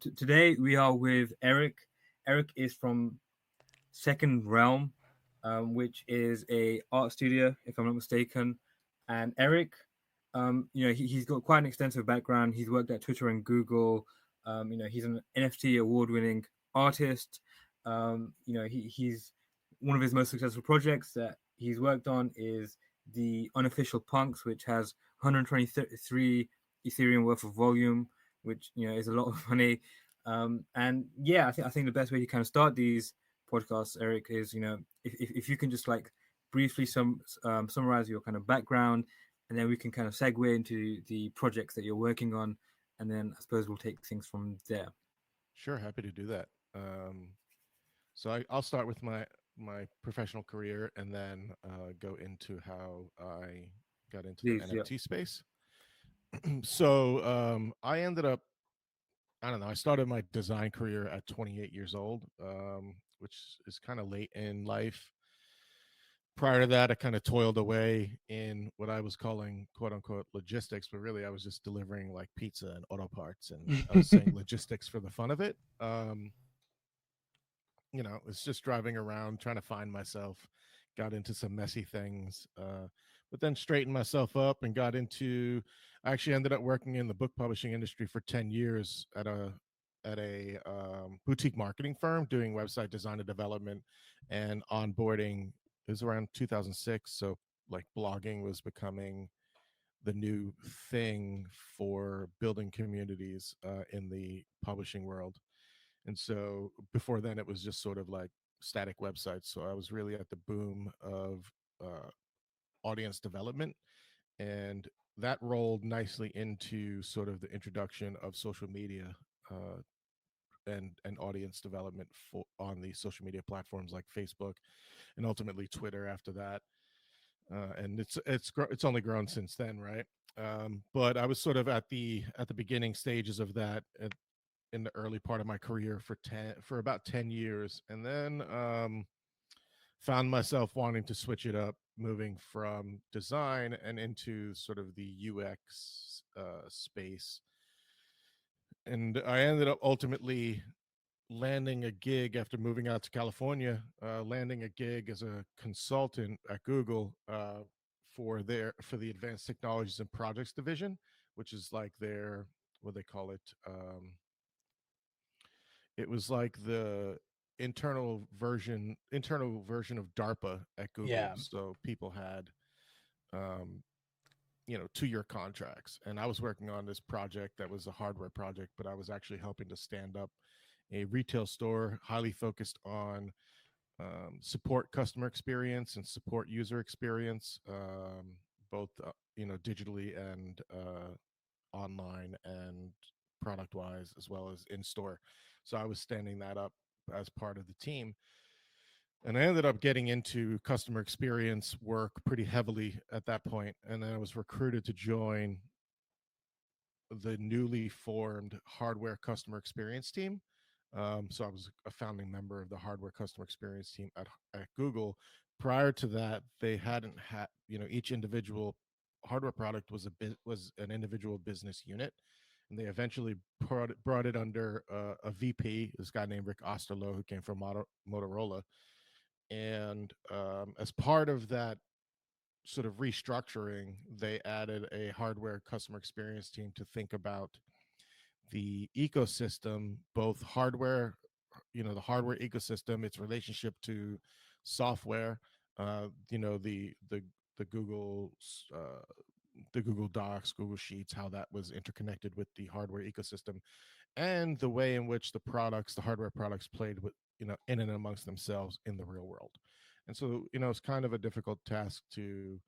Today we are with Eric. Eric is from Second Realm, which is a art studio, if I'm not mistaken. And Eric, he's got quite an extensive background. He's worked at Twitter and Google. He's an NFT award-winning artist. He's one of his most successful projects that he's worked on is the unofficial punks, which has 123 Ethereum worth of volume, which is a lot of money. And yeah, I think the best way to kind of start these podcasts, Eric, is if you can just like briefly summarize your kind of background, and then we can kind of segue into the projects that you're working on, and then I suppose we'll take things from there. Sure, happy to do that. I'll start with my professional career and then go into how I got into the Please, yeah. NFT space. I ended up, I don't know, I started my design career at 28 years old, which is kind of late in life. Prior to that, I kind of toiled away in what I was calling quote unquote logistics, but really I was just delivering like pizza and auto parts. And I was saying logistics for the fun of it. It's just driving around trying to find myself, got into some messy things, but then straightened myself up and I actually ended up working in the book publishing industry for 10 years at a boutique marketing firm doing website design and development and onboarding. It was around 2006. So like blogging was becoming the new thing for building communities in the publishing world. And so before then, it was just sort of like static websites. So I was really at the boom of uh, audience development. And that rolled nicely into sort of the introduction of social media and audience development on the social media platforms like Facebook and ultimately Twitter after that. And it's only grown since then, right? But I was sort of at the beginning stages of that in the early part of my career for about 10 years, and then found myself wanting to switch it up, moving from design and into sort of the UX space. And I ended up ultimately landing a gig after moving out to California, landing a gig as a consultant at Google for the advanced technologies and projects division, which is like their, what they call it, it was like the internal version of DARPA at Google. Yeah. So people had um 2-year contracts, and I was working on this project that was a hardware project, but I was actually helping to stand up a retail store highly focused on support customer experience and support user experience, both digitally and online and product wise, as well as in store. So I was standing that up as part of the team. And I ended up getting into customer experience work pretty heavily at that point. And then I was recruited to join the newly formed hardware customer experience team. So I was a founding member of the hardware customer experience team at Google. Prior to that, they hadn't had, each individual hardware product was an individual business unit, and they eventually brought it under a VP, this guy named Rick Osterloh, who came from Motorola. And as part of that sort of restructuring, they added a hardware customer experience team to think about the ecosystem, both hardware, the hardware ecosystem, its relationship to software, the Google the Google Docs, Google Sheets, how that was interconnected with the hardware ecosystem, and the way in which the hardware products played with, in and amongst themselves in the real world. And so, it's kind of a difficult task to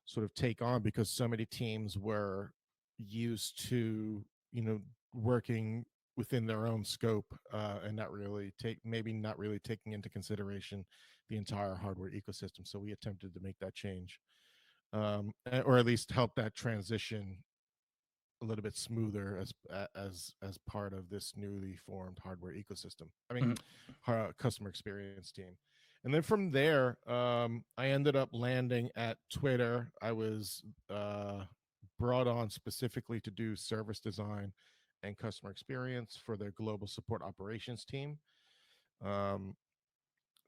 sort of take on because so many teams were used to, working within their own scope, and not really taking into consideration the entire hardware ecosystem. So we attempted to make that change, or at least help that transition a little bit smoother as part of this newly formed hardware ecosystem. I mean, Mhm. customer experience team. And then from there, I ended up landing at Twitter. I was brought on specifically to do service design and customer experience for their global support operations team. Um,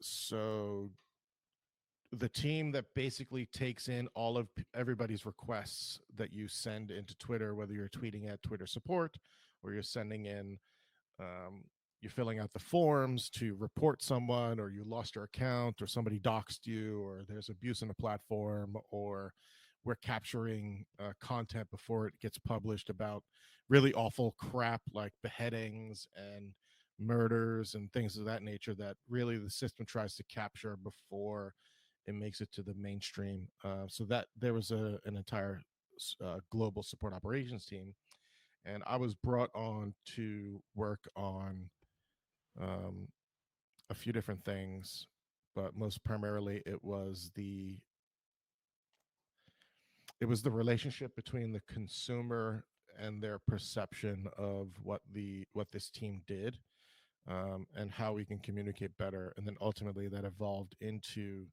so the team that basically takes in all of everybody's requests that you send into Twitter, whether you're tweeting at Twitter support or you're sending in, um, you're filling out the forms to report someone, or you lost your account, or somebody doxed you, or there's abuse in the platform, or we're capturing content before it gets published about really awful crap like beheadings and murders and things of that nature that really the system tries to capture before it makes it to the mainstream. So that there was an entire global support operations team, and I was brought on to work on um, a few different things, but most primarily it was the relationship between the consumer and their perception of what this team did, and how we can communicate better, and then ultimately that evolved into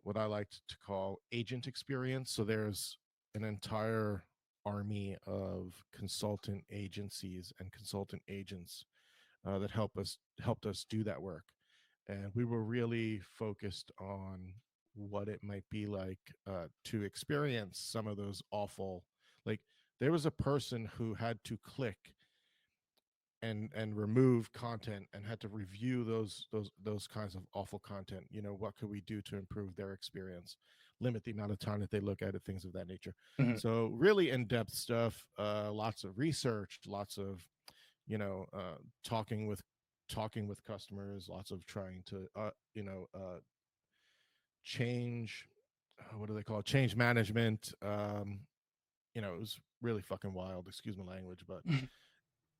what I like to call agent experience. So there's an entire army of consultant agencies and consultant agents that helped us do that work, and we were really focused on what it might be like to experience some of those awful, like there was a person who had to click and remove content and had to review those kinds of awful content. You know, what could we do to improve their experience, limit the amount of time that they look at it, things of that nature. Mhm. So really in-depth stuff, lots of research, lots of, you know, talking with customers, lots of trying to change, what do they call it, change management. You know, it was really fucking wild, excuse my language, but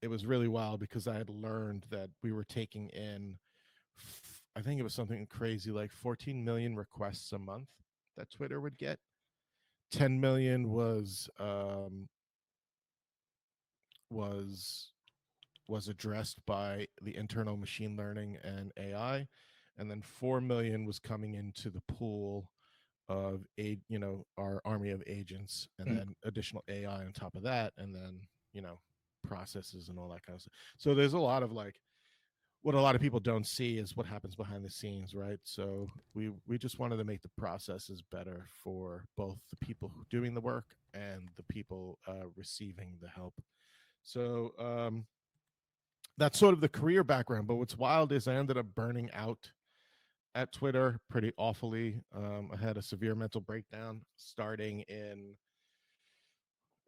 it was really wild because I had learned that we were taking in, I think it was something crazy like 14 million requests a month that Twitter would get. 10 million was was addressed by the internal machine learning and AI, and then 4 million was coming into the pool of our army of agents, and Mhm. then additional AI on top of that, and then processes and all that kind of stuff. So there's a lot of like, what a lot of people don't see is what happens behind the scenes, right? So we just wanted to make the processes better for both the people who doing the work and the people receiving the help. So that's sort of the career background. But what's wild is I ended up burning out at Twitter pretty awfully. I had a severe mental breakdown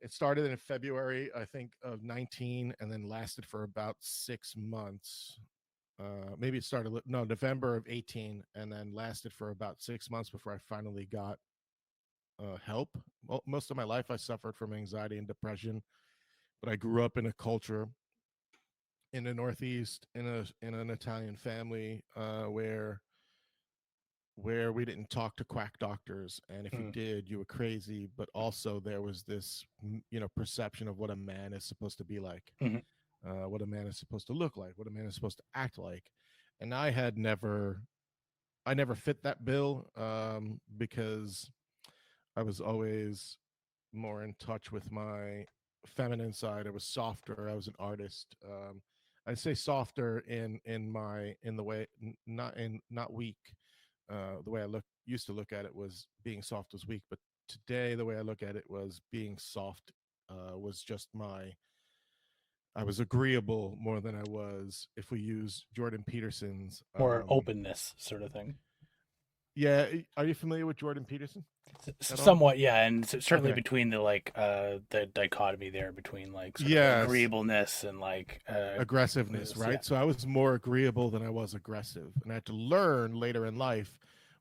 it started in February, I think, of 19, and then lasted for about 6 months. Maybe it started, no, November of 18, and then lasted for about 6 months before I finally got help. Well, most of my life, I suffered from anxiety and depression, but I grew up in a culture in the Northeast in an Italian family where we didn't talk to quack doctors, and if you Mhm. did, you were crazy. But also there was this perception of what a man is supposed to be like, Mhm. what a man is supposed to look like, what a man is supposed to act like. And I never fit that bill, because I was always more in touch with my feminine side. I was softer. I was an artist. I'd say softer in the way, not weak. The way I used to look at it was being soft was weak, but today the way I look at it was being soft was just my, I was agreeable more than I was, if we use Jordan Peterson's. More openness, sort of thing. Yeah, are you familiar with Jordan Peterson at all? Somewhat, yeah, and certainly Okay. between the dichotomy there between like sort of Yes, agreeableness and like aggressiveness, yeah. right? So I was more agreeable than I was aggressive, and I had to learn later in life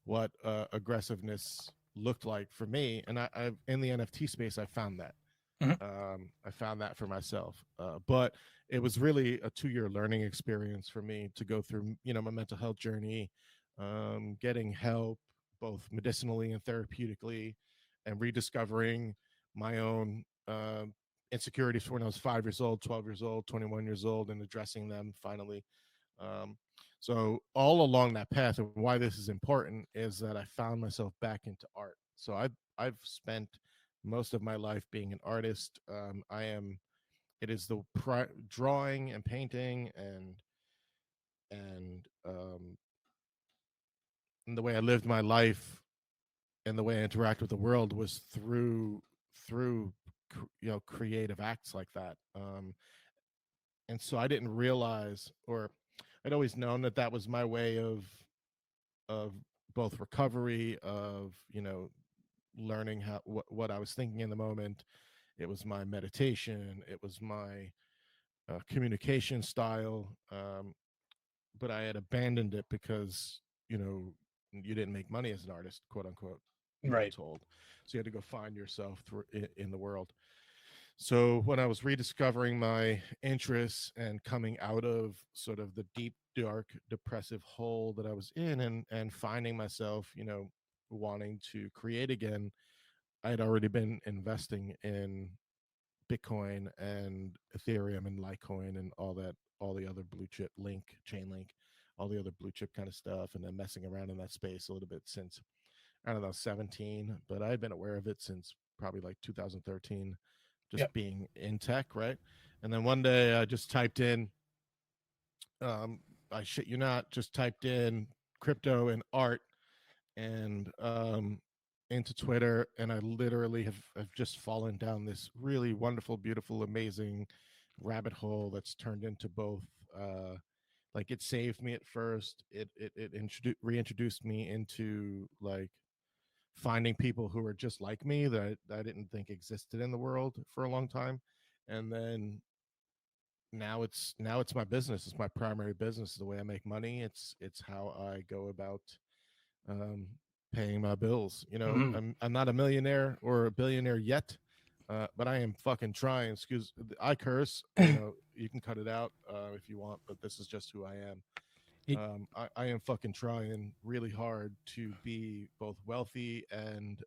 what aggressiveness looked like for me. And I in the NFT space, I found that. Mhm. I found that for myself, but it was really a 2-year learning experience for me to go through, my mental health journey, getting help both medicinally and therapeutically, and rediscovering my own insecurities when I was 5 years old, 12 years old, 21 years old, and addressing them finally. Um, so all along that path, and why this is important is that I found myself back into art. So I've spent most of my life being an artist. I am it is the drawing and painting and and the way I lived my life and the way I interact with the world was through creative acts like that. And so I didn't realize, or I'd always known that that was my way of both recovery, of learning what I was thinking in the moment. It was my meditation. It was my communication style. But I had abandoned it because you didn't make money as an artist, quote unquote. You were Right. told, so you had to go find yourself in the world. So when I was rediscovering my interests and coming out of sort of the deep, dark, depressive hole that I was in, and finding myself, wanting to create again, I had already been investing in Bitcoin and Ethereum and Litecoin and all the other blue chip chain link, all the other blue chip kind of stuff, and then messing around in that space a little bit since, I don't know, 17. But I had been aware of it since probably like 2013, just Yep. being in tech, right? And then one day I just typed in, I shit you not, just typed in crypto and art and into Twitter, and I literally have just fallen down this really wonderful, beautiful, amazing rabbit hole that's turned into both. Like it saved me at first. It reintroduced me into like finding people who are just like me that I didn't think existed in the world for a long time, and then now it's my business. It's my primary business. It's the way I make money. It's how I go about um, paying my bills. Hmm. I'm not a millionaire or a billionaire yet, but I am fucking trying. Excuse, I curse. You can cut it out if you want, but this is just who I am. I am fucking trying really hard to be both wealthy and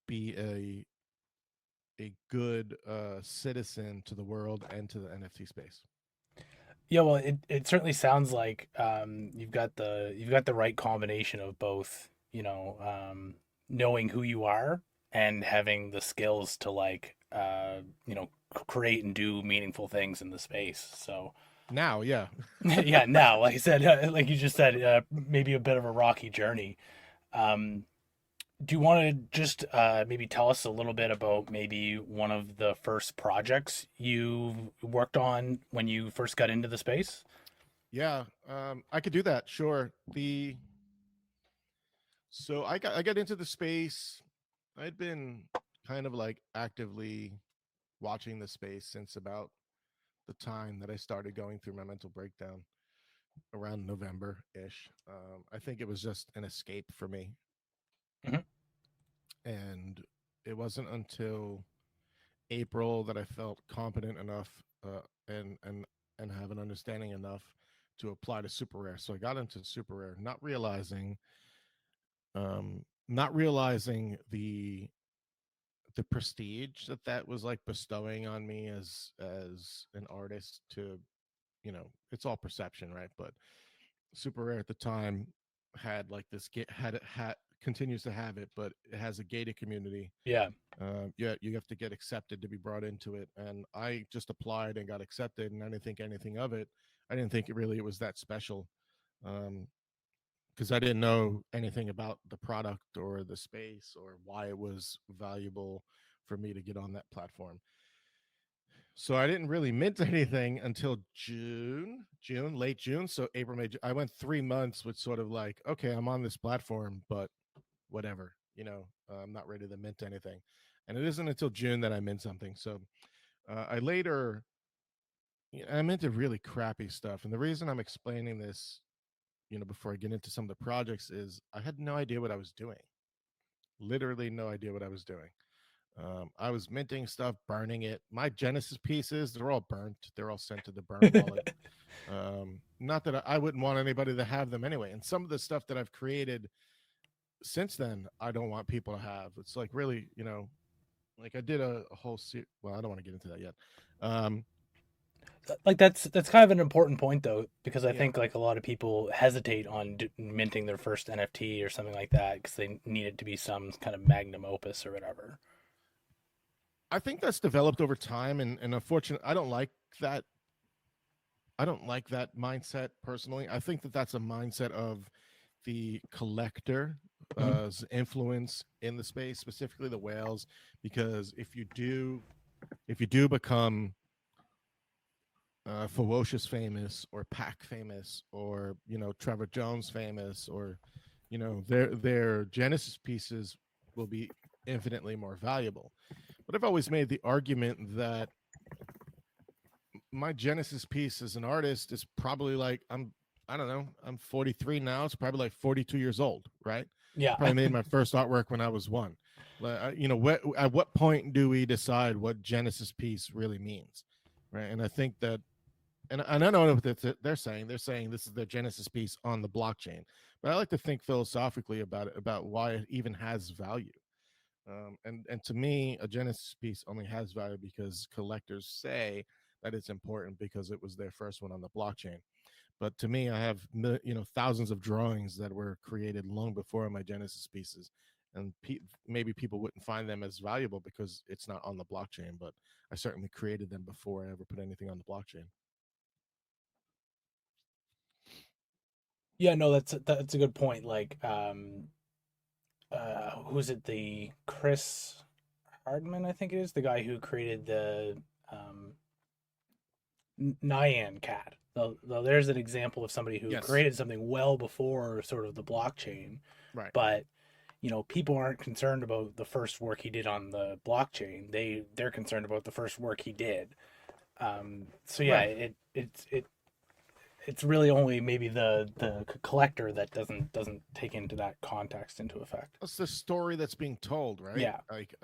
be a good citizen to the world and to the NFT space. Yeah, well, it certainly sounds like you've got the right combination of both, knowing who you are and having the skills to create and do meaningful things in the space. So Now, yeah. yeah, now, like I said, like you just said, maybe a bit of a rocky journey. Um, do you want to just maybe tell us a little bit about maybe one of the first projects you worked on when you first got into the space? Yeah, I could do that. Sure. The So I got into the space. I'd been kind of like actively watching the space since about the time that I started going through my mental breakdown around November ish. I think it was just an escape for me, Hmm. and it wasn't until April that I felt competent enough and have an understanding enough to apply to super rare. So I got into super rare, not realizing the prestige that was like bestowing on me as an artist. To it's all perception, right? But super rare at the time had like this had continues to have it, but it has a gated community. Yeah. Yeah, you have to get accepted to be brought into it, and I just applied and got accepted, and I didn't think anything of it. I didn't think it was that special, because I didn't know anything about the product or the space or why it was valuable for me to get on that platform. So I didn't really mint anything until late June. So April, May, I went 3 months with sort of like, okay, I'm on this platform, but whatever, I'm not ready to mint anything. And it isn't until June that I mint something. So I later, I minted really crappy stuff. And the reason I'm explaining this, before I get into some of the projects, is I had no idea what I was doing. Literally no idea what I was doing. I was minting stuff, burning it. My Genesis pieces, they're all burnt. They're all sent to the burn wallet. Not that I wouldn't want anybody to have them anyway. And some of the stuff that I've created since then, I don't want people to have. It's like really, like I did a whole well, I don't want to get into that yet. Like that's kind of an important point though, because I Yeah. think like a lot of people hesitate on minting their first NFT or something like that because they need it to be some kind of magnum opus or whatever. I think that's developed over time, and unfortunately, that. I don't like that mindset personally. I think that that's a mindset of the collector Mhm. influence in the space, specifically the whales, because if you do become Ferocious famous or Pack famous or Trevor Jones famous or their Genesis pieces will be infinitely more valuable. But I've always made the argument that my Genesis piece as an artist is probably like I don't know, I'm 43 now. It's probably like 42 years old, right? Yeah. Probably made my first artwork when I was one. At what point do we decide what Genesis piece really means, right? And I think that, and I don't know what they're saying. They're saying this is their Genesis piece on the blockchain, but I like to think philosophically about it, about why it even has value. And to me, a Genesis piece only has value because collectors say that it's important because it was their first one on the blockchain. But to me, I have thousands of drawings that were created long before my Genesis pieces, and maybe people wouldn't find them as valuable because it's not on the blockchain. But I certainly created them before I ever put anything on the blockchain. Yeah, no, that's a good point. Like, who's it? The Chris Hardman, I think it is the guy who created the um, Nyan cat. Though there's an example of somebody who Yes, created something well before sort of the blockchain, right. but people aren't concerned about the first work he did on the blockchain. They're concerned about the first work he did. So yeah, Right. it's really only maybe the collector that doesn't take into that context into effect. That's the story that's being told, right? Yeah. Like,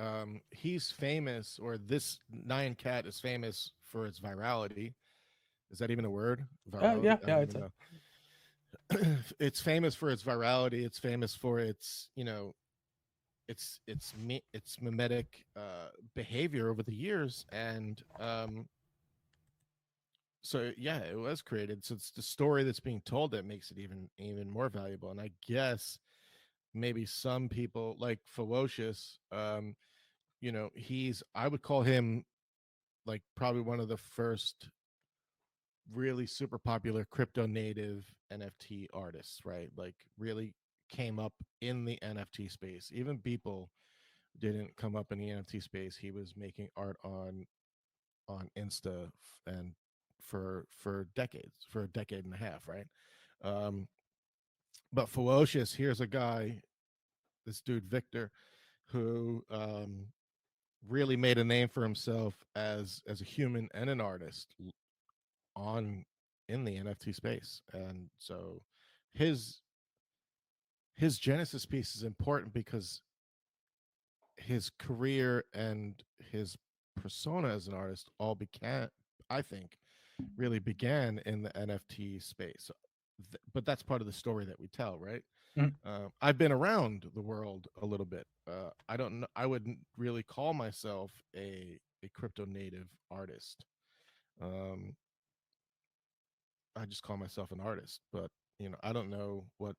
he's famous, or this Nyan cat is famous for its virality. Is that even a word? Virality? Yeah, I yeah, don't it's even a know. It's famous for its virality. It's famous for its, its mimetic behavior over the years, and so yeah, it was created. So it's the story that's being told that makes it even more valuable. And I guess maybe some people like Ferocious, I would call him like probably one of the first really super popular crypto native NFT artists, right? Like really came up in the NFT space. Even people didn't come up in the NFT space. He was making art on Insta and for decades, for a decade and a half, right? Um, but Ferocious, here's a guy, this dude Victor, who really made a name for himself as a human and an artist on in the NFT space. And so his his Genesis piece is important because his career and his persona as an artist all began, I think, really began in the NFT space. But that's part of the story that we tell, right? Mhm. I've been around the world a little bit. I don't know. I wouldn't really call myself a crypto native artist. Um, I just call myself an artist, but I don't know what.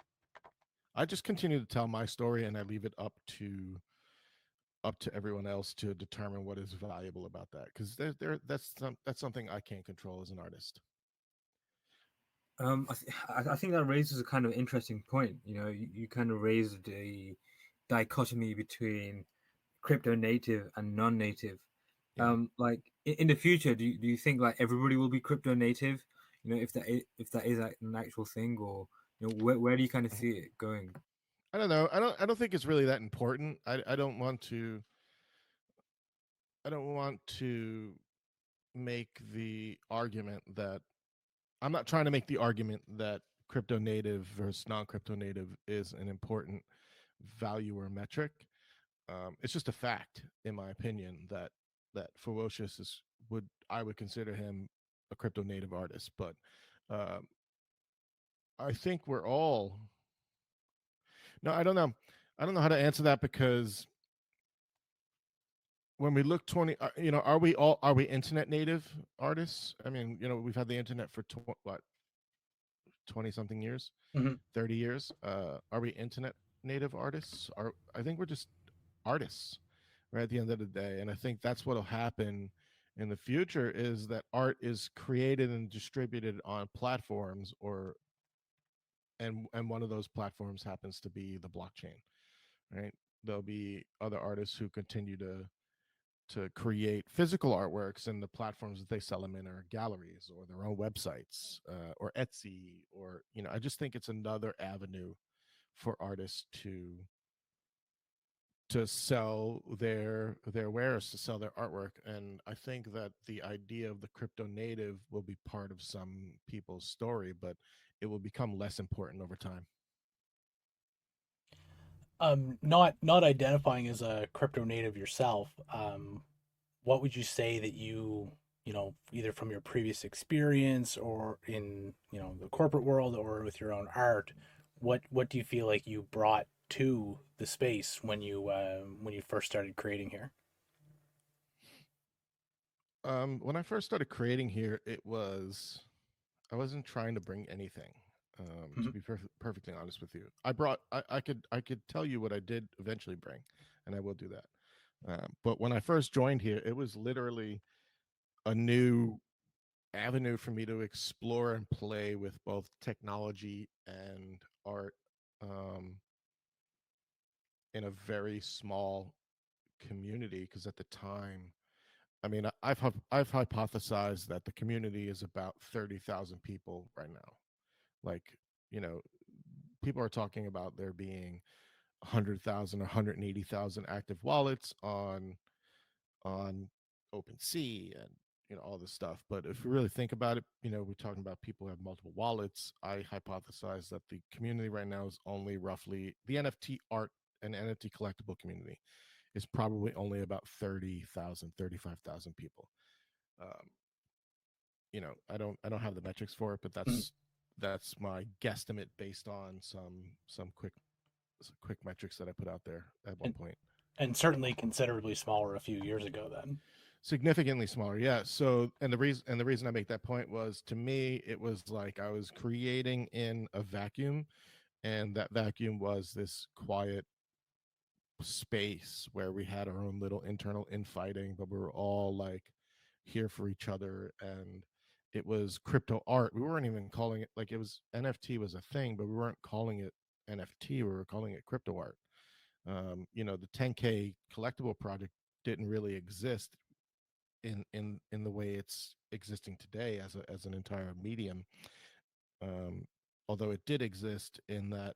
I just continue to tell my story, and I leave it up to everyone else to determine what is valuable about that, because that's something I can't control as an artist. I think that raises a kind of interesting point. You kind of raised a dichotomy between crypto native and non-native. Yeah. Like in the future, do you think like everybody will be crypto native? If that is like an actual thing, or where do you kind of see it going? I don't know. I don't think it's really that important. I don't want to. I don't want to make the argument that I'm not trying to make the argument that crypto native versus non crypto native is an important value or metric. It's just a fact, in my opinion, that Ferocious I would consider him a crypto native artist, but um, I think we're all no, I don't know. I don't know how to answer that because when we look 20, are we internet native artists? I mean, we've had the internet for what 20 something years, Mhm. 30 years. Are we internet native artists? I think we're just artists. right at the end of the day. And I think that's what'll happen in the future, is that art is created and distributed on platforms, or and one of those platforms happens to be the blockchain, right? There'll be other artists who continue to create physical artworks, and the platforms that they sell them in are galleries or their own websites, or Etsy, or I just think it's another avenue for artists to sell their wares, to sell their artwork. And I think that the idea of the crypto native will be part of some people's story, but it will become less important over time. Not identifying as a crypto native yourself, what would you say that either from your previous experience or in the corporate world or with your own art, what do you feel like you brought to the space when you first started creating here? When I first started creating here, I wasn't trying to bring anything. To Mhm. be perfectly honest with you, I could tell you what I did eventually bring, and I will do that. But when I first joined here, it was literally a new avenue for me to explore and play with both technology and art, um, in a very small community. Because at the time, I mean, I've hypothesized that the community is about 30,000 people right now. Like, you know, people are talking about there being 100,000 or 180,000 active wallets on OpenSea, and all this stuff. But if we really think about it, we're talking about people who have multiple wallets. I hypothesize that the community right now is only roughly, the NFT art and NFT collectible community is probably only about 30,000, 35,000 people. Um, I don't have the metrics for it, but Mhm. that's my guesstimate based on some quick metrics that I put out there at one and point. and certainly considerably smaller a few years ago then. Significantly smaller, yeah. So, and the reason I make that point was, to me, it was like I was creating in a vacuum, and that vacuum was this quiet space where we had our own little internal infighting, but we were all like here for each other. And it was crypto art. We weren't even calling it, like, it was NFT was a thing, but we weren't calling it NFT. We were calling it crypto art. The 10K collectible project didn't really exist in the way it's existing today as an entire medium. Um, Although it did exist in that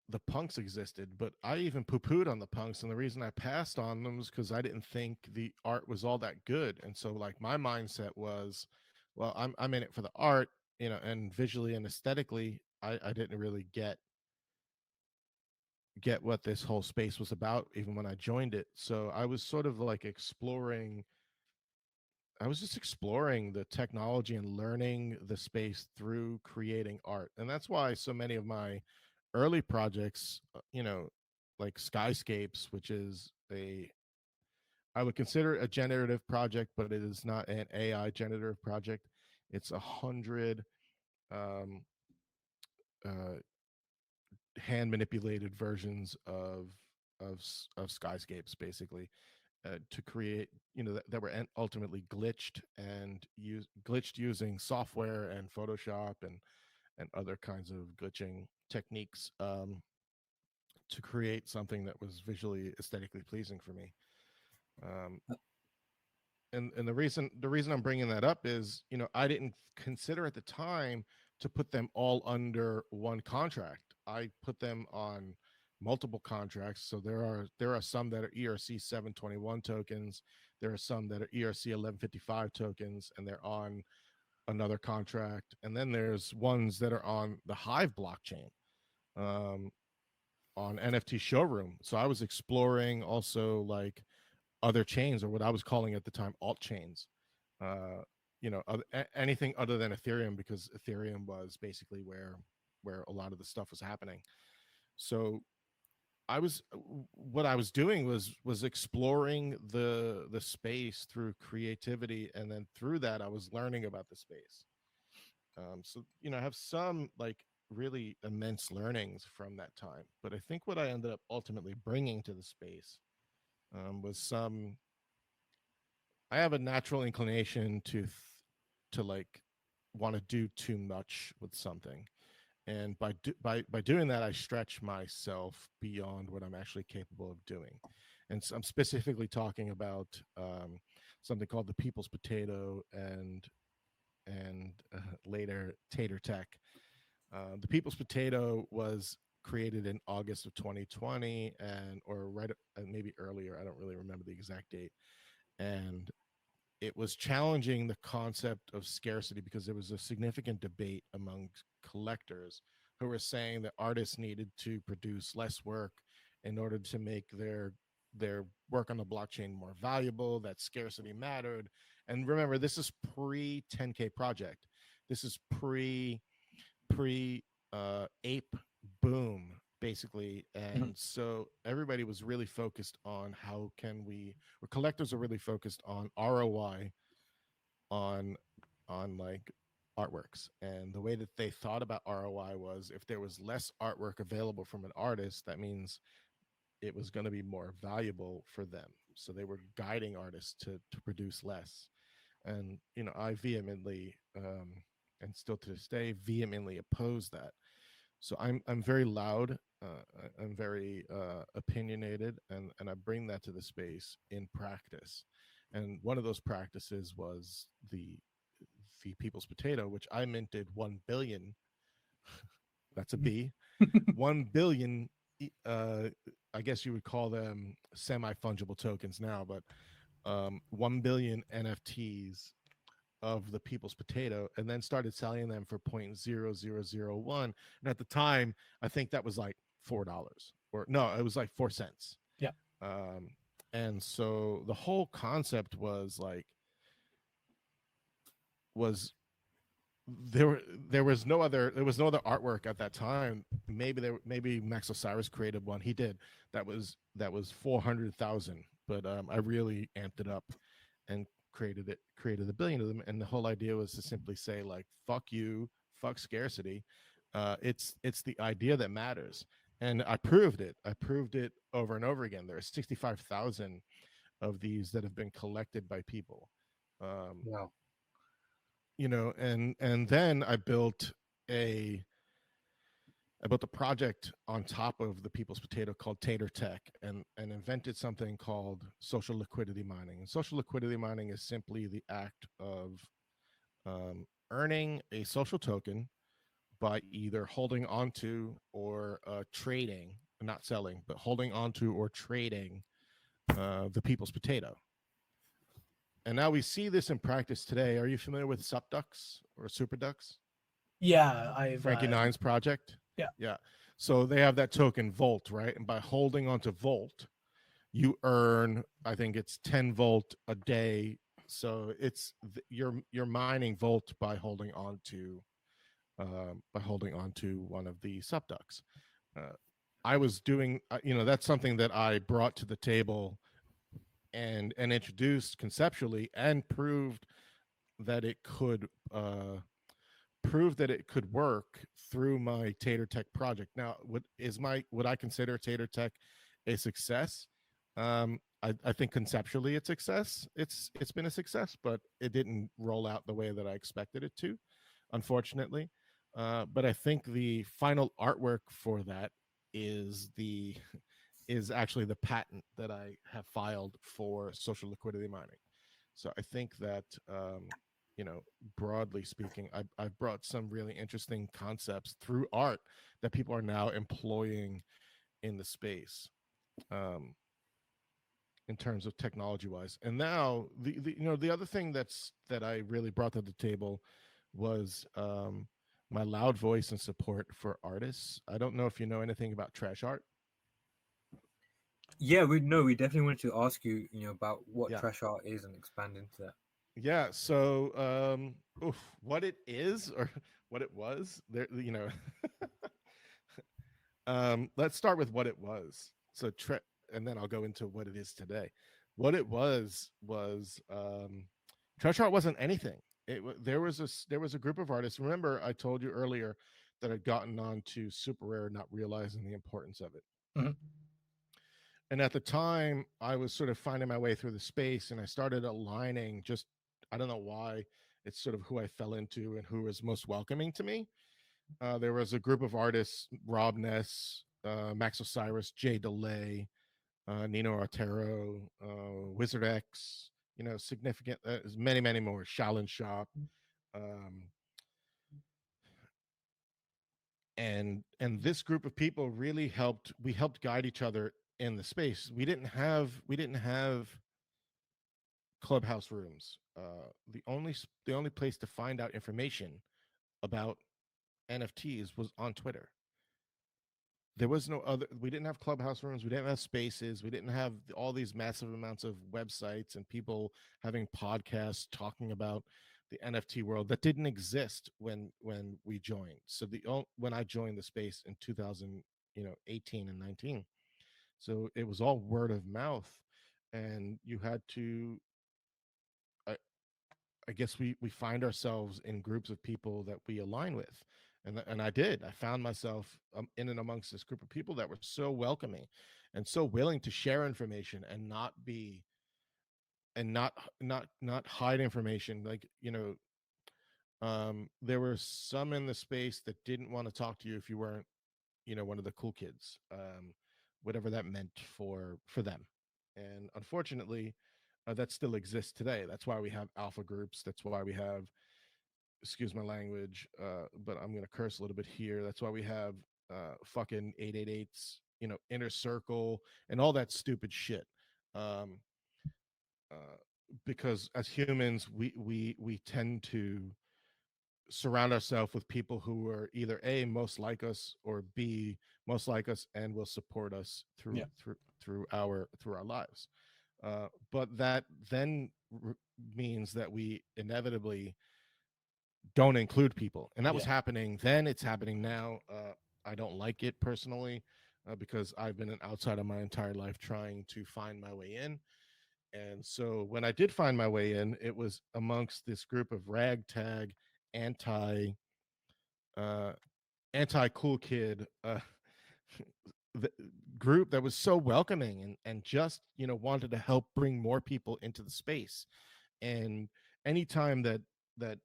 the punks existed, but I even poo-pooed on the punks, and the reason I passed on them was because I didn't think the art was all that good. And so, like, my mindset was, well, I'm in it for the art, and visually and aesthetically, I didn't really get what this whole space was about even when I joined it. So I was sort of like exploring. I was just exploring the technology and learning the space through creating art. And that's why so many of my early projects, like Skyscapes, which is I would consider it a generative project, but it is not an AI generative project. It's 100 um, uh, hand manipulated versions of Skyscapes, basically, to create, that were ultimately glitched using software and Photoshop and other kinds of glitching techniques, to create something that was visually aesthetically pleasing for me. um, and the reason I'm bringing that up is, I didn't consider at the time to put them all under one contract. I put them on multiple contracts. So there are some that are ERC 721 tokens, there are some that are ERC 1155 tokens, and they're on another contract, and then there's ones that are on the Hive blockchain, um, on NFT Showroom. So I was exploring also, like, other chains, or what I was calling at the time alt chains. Anything other than Ethereum, because Ethereum was basically where a lot of the stuff was happening. So what I was doing was exploring the space through creativity, and then through that I was learning about the space. So I have some, like, really immense learnings from that time. But I think what I ended up ultimately bringing to the space was some. I have a natural inclination to like want to do too much with something, and by doing that, I stretch myself beyond what I'm actually capable of doing. And so I'm specifically talking about something called the people's potato and later tater tech. The people's potato was created in August of 2020, and or right maybe earlier. I don't really remember the exact date. And it was challenging the concept of scarcity because there was a significant debate among collectors who were saying that artists needed to produce less work in order to make their work on the blockchain more valuable, that scarcity mattered. And remember, this is pre 10K project. This is pre ape boom basically. Mhm. And so everybody was really focused on how can we, or collectors are really focused on ROI on like artworks. And the way that they thought about ROI was if there was less artwork available from an artist, that means it was going to be more valuable for them. So they were guiding artists to produce less. And I vehemently and still to this day vehemently oppose that. So I'm very loud. I'm very opinionated, and I bring that to the space in practice. And one of those practices was the people's potato, which I minted 1 billion. That's a B. 1 billion. Uh, I guess you would call them semi fungible tokens now, but 1 billion NFTs of the people's potato, and then started selling them for 0.0001. And at the time, I think that was like $4, or no, it was like 4 cents. Yeah. Um, and so the whole concept was like was there was no other artwork at that time. Maybe Max Osiris created one. He did. That was 400,000. But I really amped it up and created a billion of them. And the whole idea was to simply say like, fuck you, fuck scarcity. It's the idea that matters. And I proved it over and over again. There are 65,000 of these that have been collected by people. Um, Wow. and then a I built a project on top of the people's potato called Tater Tech, and invented something called social liquidity mining. And social liquidity mining is simply the act of earning a social token by either holding onto or trading, not selling, but holding onto or trading the people's potato. And now we see this in practice today. Are you familiar with SupDucks or SuperDucks? Yeah, I've Frankie Nine's project. yeah. Yeah. So they have that token Volt, right? And by holding on to Volt, you earn, I think it's 10 Volt a day. So you're mining Volt by holding on to one of the subducts. Uh, I was doing, that's something that I brought to the table and introduced conceptually and that it could proved that it could work through my Tater Tech project. Now, would I consider Tater Tech a success? I think conceptually it's success. It's been a success, but it didn't roll out the way that I expected it to, unfortunately. But I think the final artwork for that is the is actually the patent that I have filed for social liquidity mining. So I think that broadly speaking, I've brought some really interesting concepts through art that people are now employing in the space, um, in terms of technology wise. And now the other thing that I really brought to the table was my loud voice and support for artists. I don't know if you know anything about TrashArt. Yeah, we definitely wanted to ask you, about what Yeah. trash art is and expand into that. Yeah. So, what it is or what it was, there, let's start with what it was. So, and then I'll go into what it is today. What it was Trash Art wasn't anything. There was a group of artists. Remember, I told you earlier that had gotten onto super rare, not realizing the importance of it. Mhm. And at the time, I was sort of finding my way through the space, and I started aligning. Just I don't know why, it's sort of who I fell into and who was most welcoming to me. There was a group of artists: Rob Ness, Max Osiris, Jay DeLay, Nino Artero, Wizard X. Significant, many more. Shaolin Shop, um, and this group of people really helped. We helped guide each other in the space. We didn't have clubhouse rooms. The only place to find out information about NFTs was on Twitter. There was no other. We didn't have clubhouse rooms. We didn't have spaces. We didn't have all these massive amounts of websites and people having podcasts talking about the NFT world that didn't exist when we joined. So when I joined the space in 2000, 18 and 19. So it was all word of mouth, and you had to. I, I guess we find ourselves in groups of people that we align with, and I did. I found myself in and amongst this group of people that were so welcoming, and so willing to share information and not be and not hide information. Like there were some in the space that didn't want to talk to you if you weren't one of the cool kids, whatever that meant for them. And unfortunately, that still exists today. That's why we have alpha groups. That's why we have, excuse my language, but I'm gonna curse a little bit here. That's why we have fucking 888s, inner circle, and all that stupid shit. Um, uh, because as humans, we tend to surround ourselves with people who are either A, most like us, or B, most like us and will support us through Yeah. through our lives. But that then means that we inevitably don't include people, and that was Yeah. happening then. It's happening now. I don't like it personally, because I've been an outsider my entire life trying to find my way in. And so when I did find my way in, it was amongst this group of ragtag anti uh anti cool kid, the group that was so welcoming, and just wanted to help bring more people into the space. And anytime that that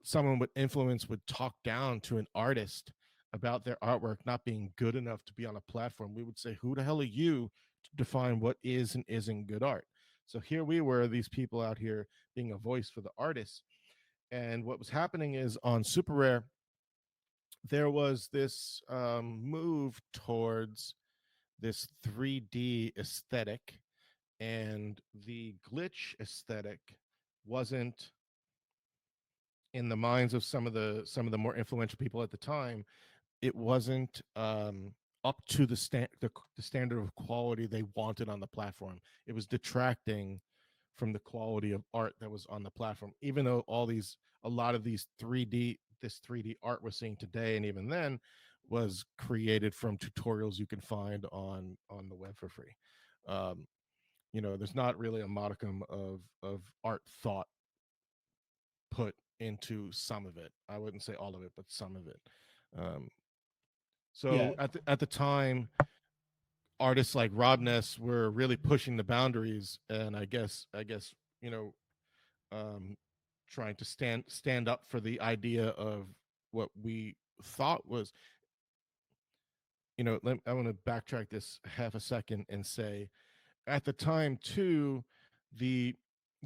someone with influence would talk down to an artist about their artwork not being good enough to be on a platform, we would say, who the hell are you to define what is and isn't good art? So here we were, these people out here being a voice for the artists. And what was happening is, on Super Rare, there was this move towards this 3D aesthetic, and the glitch aesthetic wasn't in the minds of some of the more influential people at the time. It wasn't up to the standard of quality they wanted on the platform. It was detracting from the quality of art that was on the platform, even though a lot of these 3D art we're seeing today, and even then, was created from tutorials you can find on the web for free. um, there's not really a modicum of art thought put into some of it. I wouldn't say all of it, but some of it. Um, Yeah. so at the time, artists like Rob Ness were really pushing the boundaries, and I guess you know um, trying to stand up for the idea of what we thought was. I want to backtrack this half a second and say, at the time too, the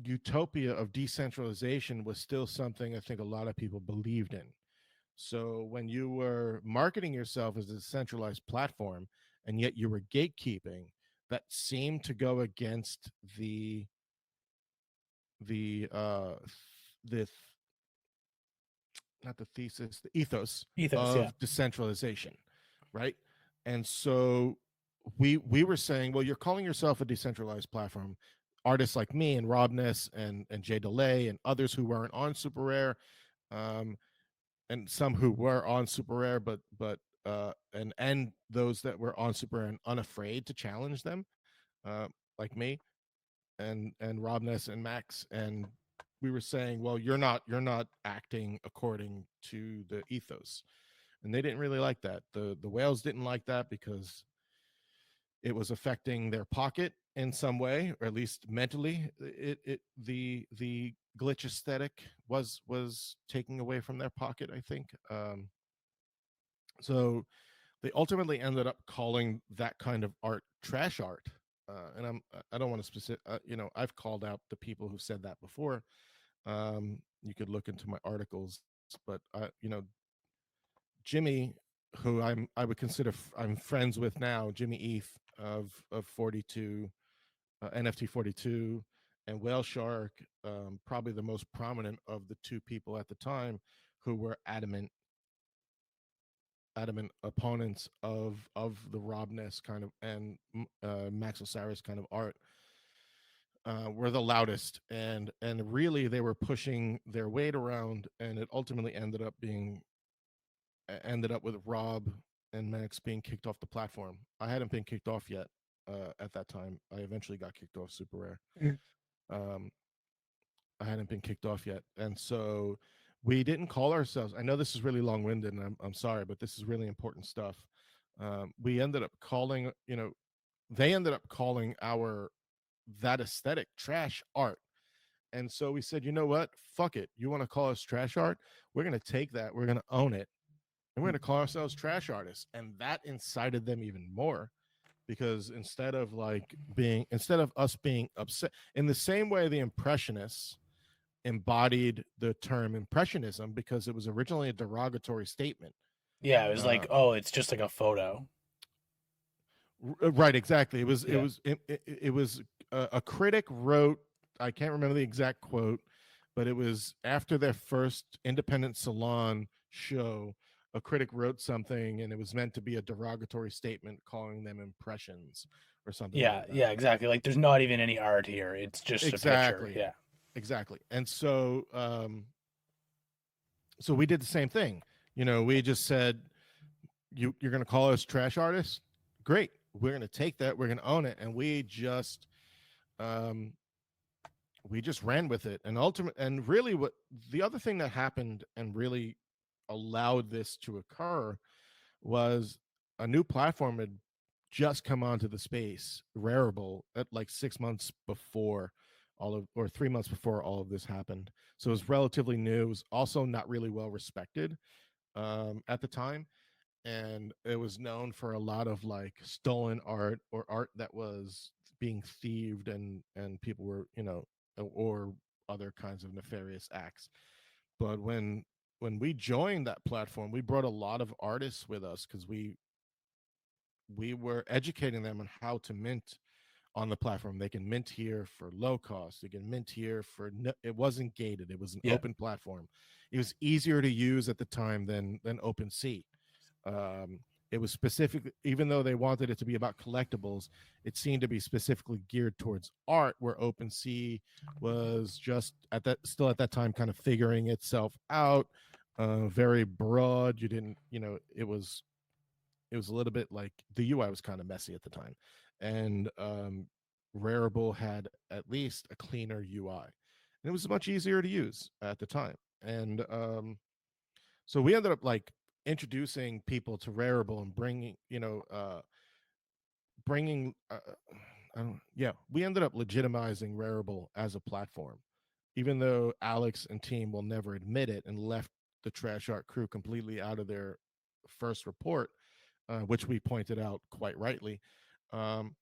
utopia of decentralization was still something I think a lot of people believed in. So when you were marketing yourself as a centralized platform, and yet you were gatekeeping, that seemed to go against the the not the thesis, the ethos Ethos. Yeah. of decentralization, right? And so we were saying, well, you're calling yourself a decentralized platform. Artists like me and Rob Ness and Jay DeLay and others who weren't on Super Rare, um, and some who were on Super Rare, and those that were on Super Rare and unafraid to challenge them, uh, like me and Rob Ness and Max. And we were saying, well, you're not acting according to the ethos. and they didn't really like that. The whales didn't like that because it was affecting their pocket in some way, or at least mentally. The glitch aesthetic was taking away from their pocket, I think. So they ultimately ended up calling that kind of art trash art. And I don't want to specific, I've called out the people who said that before. You could look into my articles, but Jimmy, who I would consider I'm friends with now, Jimmy Eth of 42, NFT 42, and Whale Shark, probably the most prominent of the two people at the time who were adamant opponents of the Rob Ness kind of and Max Osiris kind of art, were the loudest, and really they were pushing their weight around, and it ultimately ended up with Rob and Max being kicked off the platform. I hadn't been kicked off yet at that time. I eventually got kicked off Super Rare. Mm. Um, I hadn't been kicked off yet, and so we didn't call ourselves. I know this is really long winded, and I'm sorry, but this is really important stuff. We ended up calling, they ended up calling our that aesthetic trash art. And so we said, you know what? Fuck it. You want to call us trash art? We're going to take that. We're going to own it. And we're going to call ourselves trash artists. And that incited them even more, because instead of us being upset, in the same way the Impressionists embodied the term impressionism because it was originally a derogatory statement. Yeah, it was Uh, like, oh, it's just like a photo. Right, exactly. It was Yeah. it was a critic wrote. I can't remember the exact quote, but it was after their first independent salon show. A critic wrote something, and it was meant to be a derogatory statement, calling them impressions or something Yeah, like that. yeah, exactly. Like there's not even any art here. It's just a picture. Exactly, Yeah. exactly. And so, so we did the same thing. We just said, you're going to call us trash artists. Great, we're going to take that, we're going to own it, and um we just ran with it. And really, what the other thing that happened and really allowed this to occur was a new platform had just come onto the space, Rarible, at like 6 months before or 3 months before all of this happened. So it was relatively new. It was also not really well respected at the time, and it was known for a lot of like stolen art or art that was being thieved, and people were, or other kinds of nefarious acts. But when we joined that platform, we brought a lot of artists with us because we were educating them on how to mint on the platform. They can mint here for low cost. They can mint here for it wasn't gated. It was an Yeah. open platform. It was easier to use at the time than OpenSea. Um, it was specific, even though they wanted it to be about collectibles, it seemed to be specifically geared towards art, where OpenSea was just still at that time kind of figuring itself out. Very broad. You didn't, it was a little bit like the UI was kind of messy at the time, and Rarible had at least a cleaner UI, and it was much easier to use at the time. And so we ended up like introducing people to Rarible and bringing yeah, we ended up legitimizing Rarible as a platform, even though Alex and team will never admit it and left the Trash Art crew completely out of their first report, which we pointed out quite rightly. Um,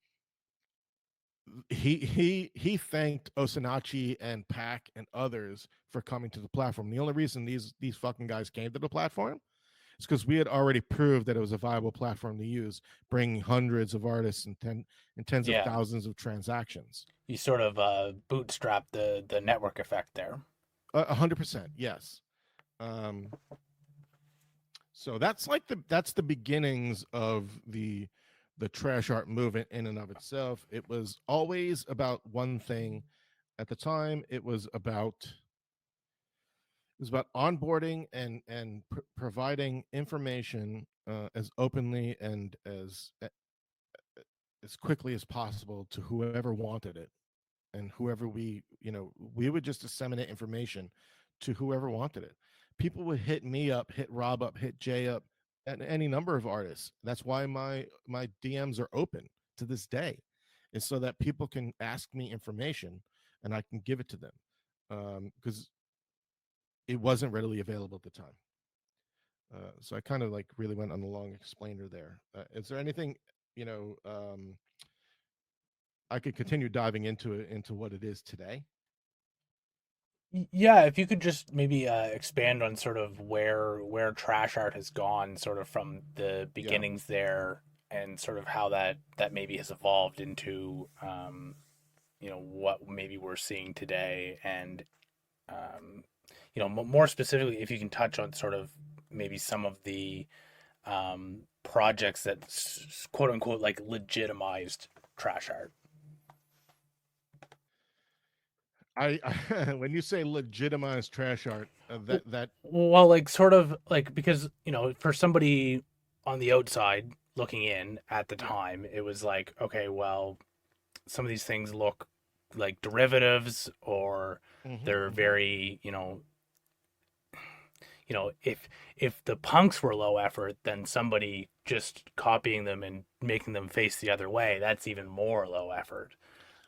he thanked Osinachi and Pack and others for coming to the platform. The only reason these fucking guys came to the platform is because we had already proved that it was a viable platform to use, bringing hundreds of artists and tens of Yeah. thousands of transactions. You sort of bootstrap the network effect there. 100%, yes. Um, so that's the beginnings of the trash art movement in and of itself. It was always about one thing. At the time, it was about onboarding and providing information as openly and as quickly as possible to whoever wanted it, and whoever we would just disseminate information to whoever wanted it. People would hit me up, hit Rob up, hit Jay up, and any number of artists. That's why my DMs are open to this day, is so that people can ask me information and I can give it to them, because it wasn't readily available at the time. So I kind of like really went on a long explainer there. Is there anything, you know, I could continue diving into it, into what it is today? Yeah, if you could just maybe expand on sort of where trash art has gone, sort of from the Yeah. beginnings there, and sort of how that maybe has evolved into what maybe we're seeing today, and more specifically, if you can touch on sort of maybe some of the projects that quote unquote like legitimized trash art. I when you say legitimized trash art, that Well, like sort of like because for somebody on the outside looking in at the yeah. time, it was like, okay, well, some of these things look like derivatives, or Hmm. they're Hmm. very, if the punks were low effort, then somebody just copying them and making them face the other way, that's even more low effort,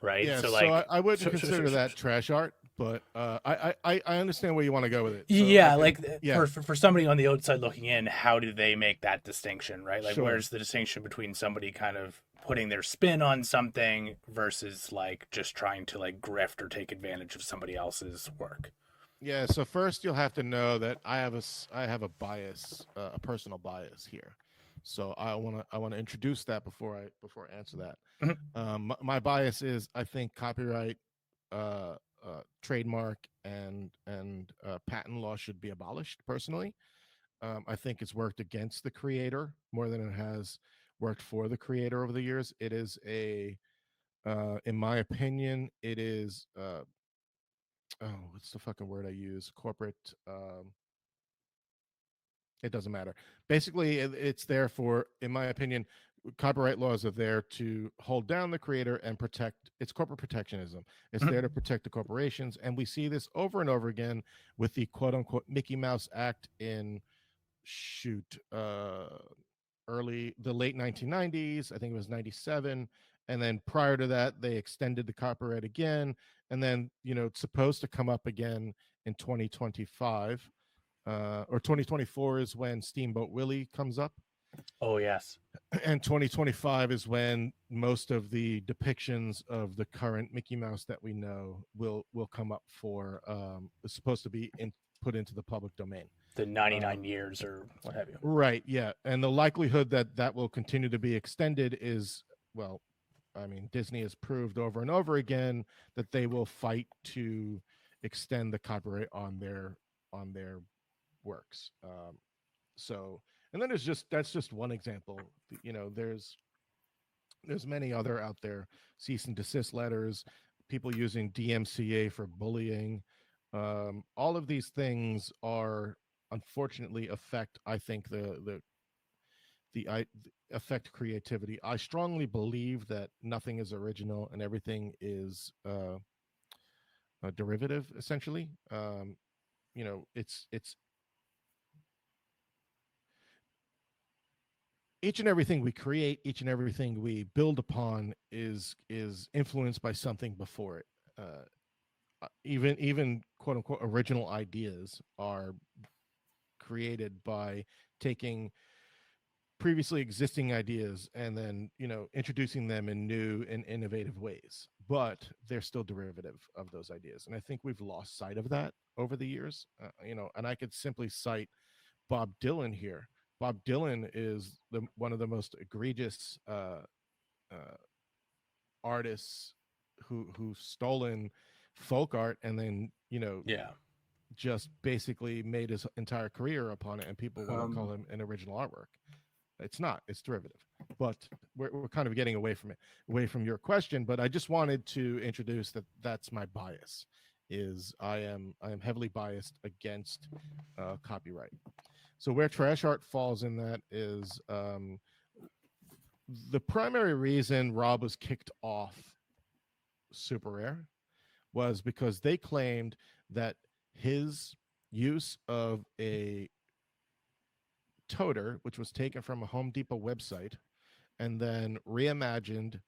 right? Yeah, So so like, I wouldn't consider that trash art, but I understand where you want to go with it. So I yeah, think, like yeah, for somebody on the outside looking in, how do they make that distinction, right? Like, sure. where's the distinction between somebody kind of putting their spin on something versus like just trying to like grift or take advantage of somebody else's work? Yeah, so first you'll have to know that I have a bias, a personal bias here. So I want to introduce that before I answer that. Mhm. My bias is, I think copyright, trademark, and patent law should be abolished. Personally, I think it's worked against the creator more than it has worked for the creator over the years. It is in my opinion, it is oh, what's the fucking word I use? Corporate. It doesn't matter. Basically, it's there for, in my opinion, copyright laws are there to hold down the creator and protect. It's corporate protectionism. It's there to protect the corporations, and we see this over and over again with the quote unquote Mickey Mouse Act in, shoot, the late 1990s. I think it was 97. And then prior to that, they extended the copyright again. And then, it's supposed to come up again in 2025, or 2024 is when Steamboat Willie comes up. Oh yes. And 2025 is when most of the depictions of the current Mickey Mouse that we know will come up for, it's supposed to be put into the public domain. The Uh, 99 years or what have you. Right. Yeah. And the likelihood that that will continue to be extended is, well, I mean, Disney has proved over and over again that they will fight to extend the copyright on their works. So, and then that's just one example. There's many other out there: cease and desist letters, people using DMCA for bullying. All of these things are, unfortunately, affect, I think, the affect creativity. I strongly believe that nothing is original and everything is a derivative, essentially. It's each and everything we create, each and everything we build upon is influenced by something before it. Even quote unquote original ideas are created by taking previously existing ideas and then, introducing them in new and innovative ways, but they're still derivative of those ideas, and I think we've lost sight of that over the years. And I could simply cite Bob Dylan here. Bob Dylan is one of the most egregious uh, artists who've stolen folk art and then, Yeah. just basically made his entire career upon it, and people want to call Um, him an original artwork. It's not. It's derivative. But we're kind of getting away from it, away from your question. But I just wanted to introduce that that's my bias. Is I am heavily biased against copyright. So where trash art falls in that is, the primary reason Rob was kicked off Super Rare was because they claimed that his use of a toter, which was taken from a Home Depot website and then reimagined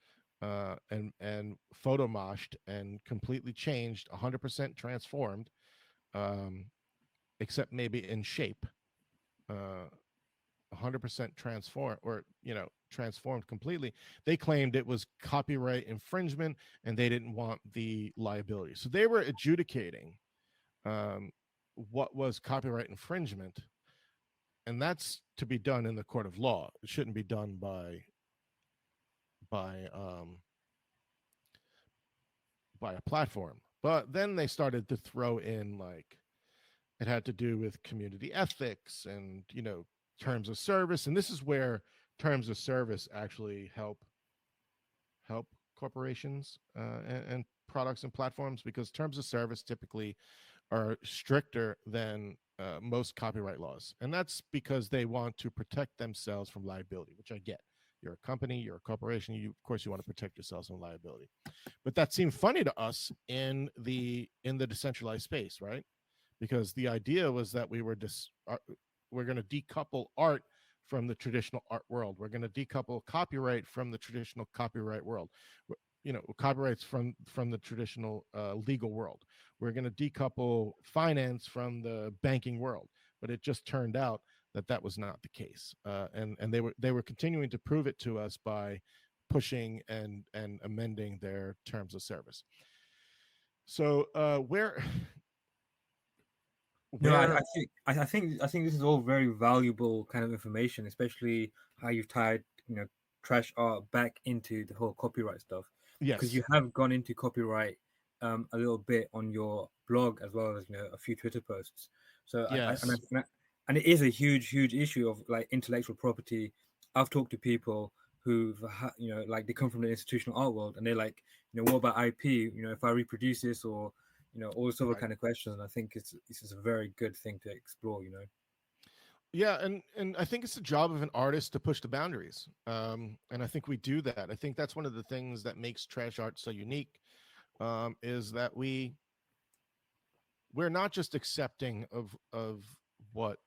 and photomoshed and completely changed, 100% transformed, um, except maybe in shape. 100% transformed, or transformed completely. They claimed it was copyright infringement and they didn't want the liability, so they were adjudicating um, what was copyright infringement, and that's to be done in the court of law. It shouldn't be done by um, by a platform. But then they started to throw in, like, it had to do with community ethics and terms of service, and this is where terms of service actually help corporations and products and platforms, because terms of service typically are stricter than most copyright laws, and that's because they want to protect themselves from liability, which I get. You're a company, you're a corporation, of course you want to protect yourselves from liability. But that seemed funny to us in the decentralized space, right? Because the idea was that we're going to decouple art from the traditional art world. We're going to decouple copyright from the traditional copyright world. Copyrights from the traditional legal world. We're going to decouple finance from the banking world. But it just turned out that that was not the case, and they were continuing to prove it to us by pushing and amending their terms of service. So No, where I think this is all very valuable kind of information, especially how you've tied trash art back into the whole copyright stuff, because yes, you have gone into copyright a little bit on your blog as well as a few Twitter posts. So yes, and it is a huge issue of like intellectual property. I've talked to people who've like they come from the institutional art world and they're like, what about IP? If I reproduce this or all this other right. kind of questions. And I think it's just a very good thing to explore. Yeah, and I think it's the job of an artist to push the boundaries, and I think we do that. I think that's one of the things that makes trash art so unique, is that we're not just accepting of what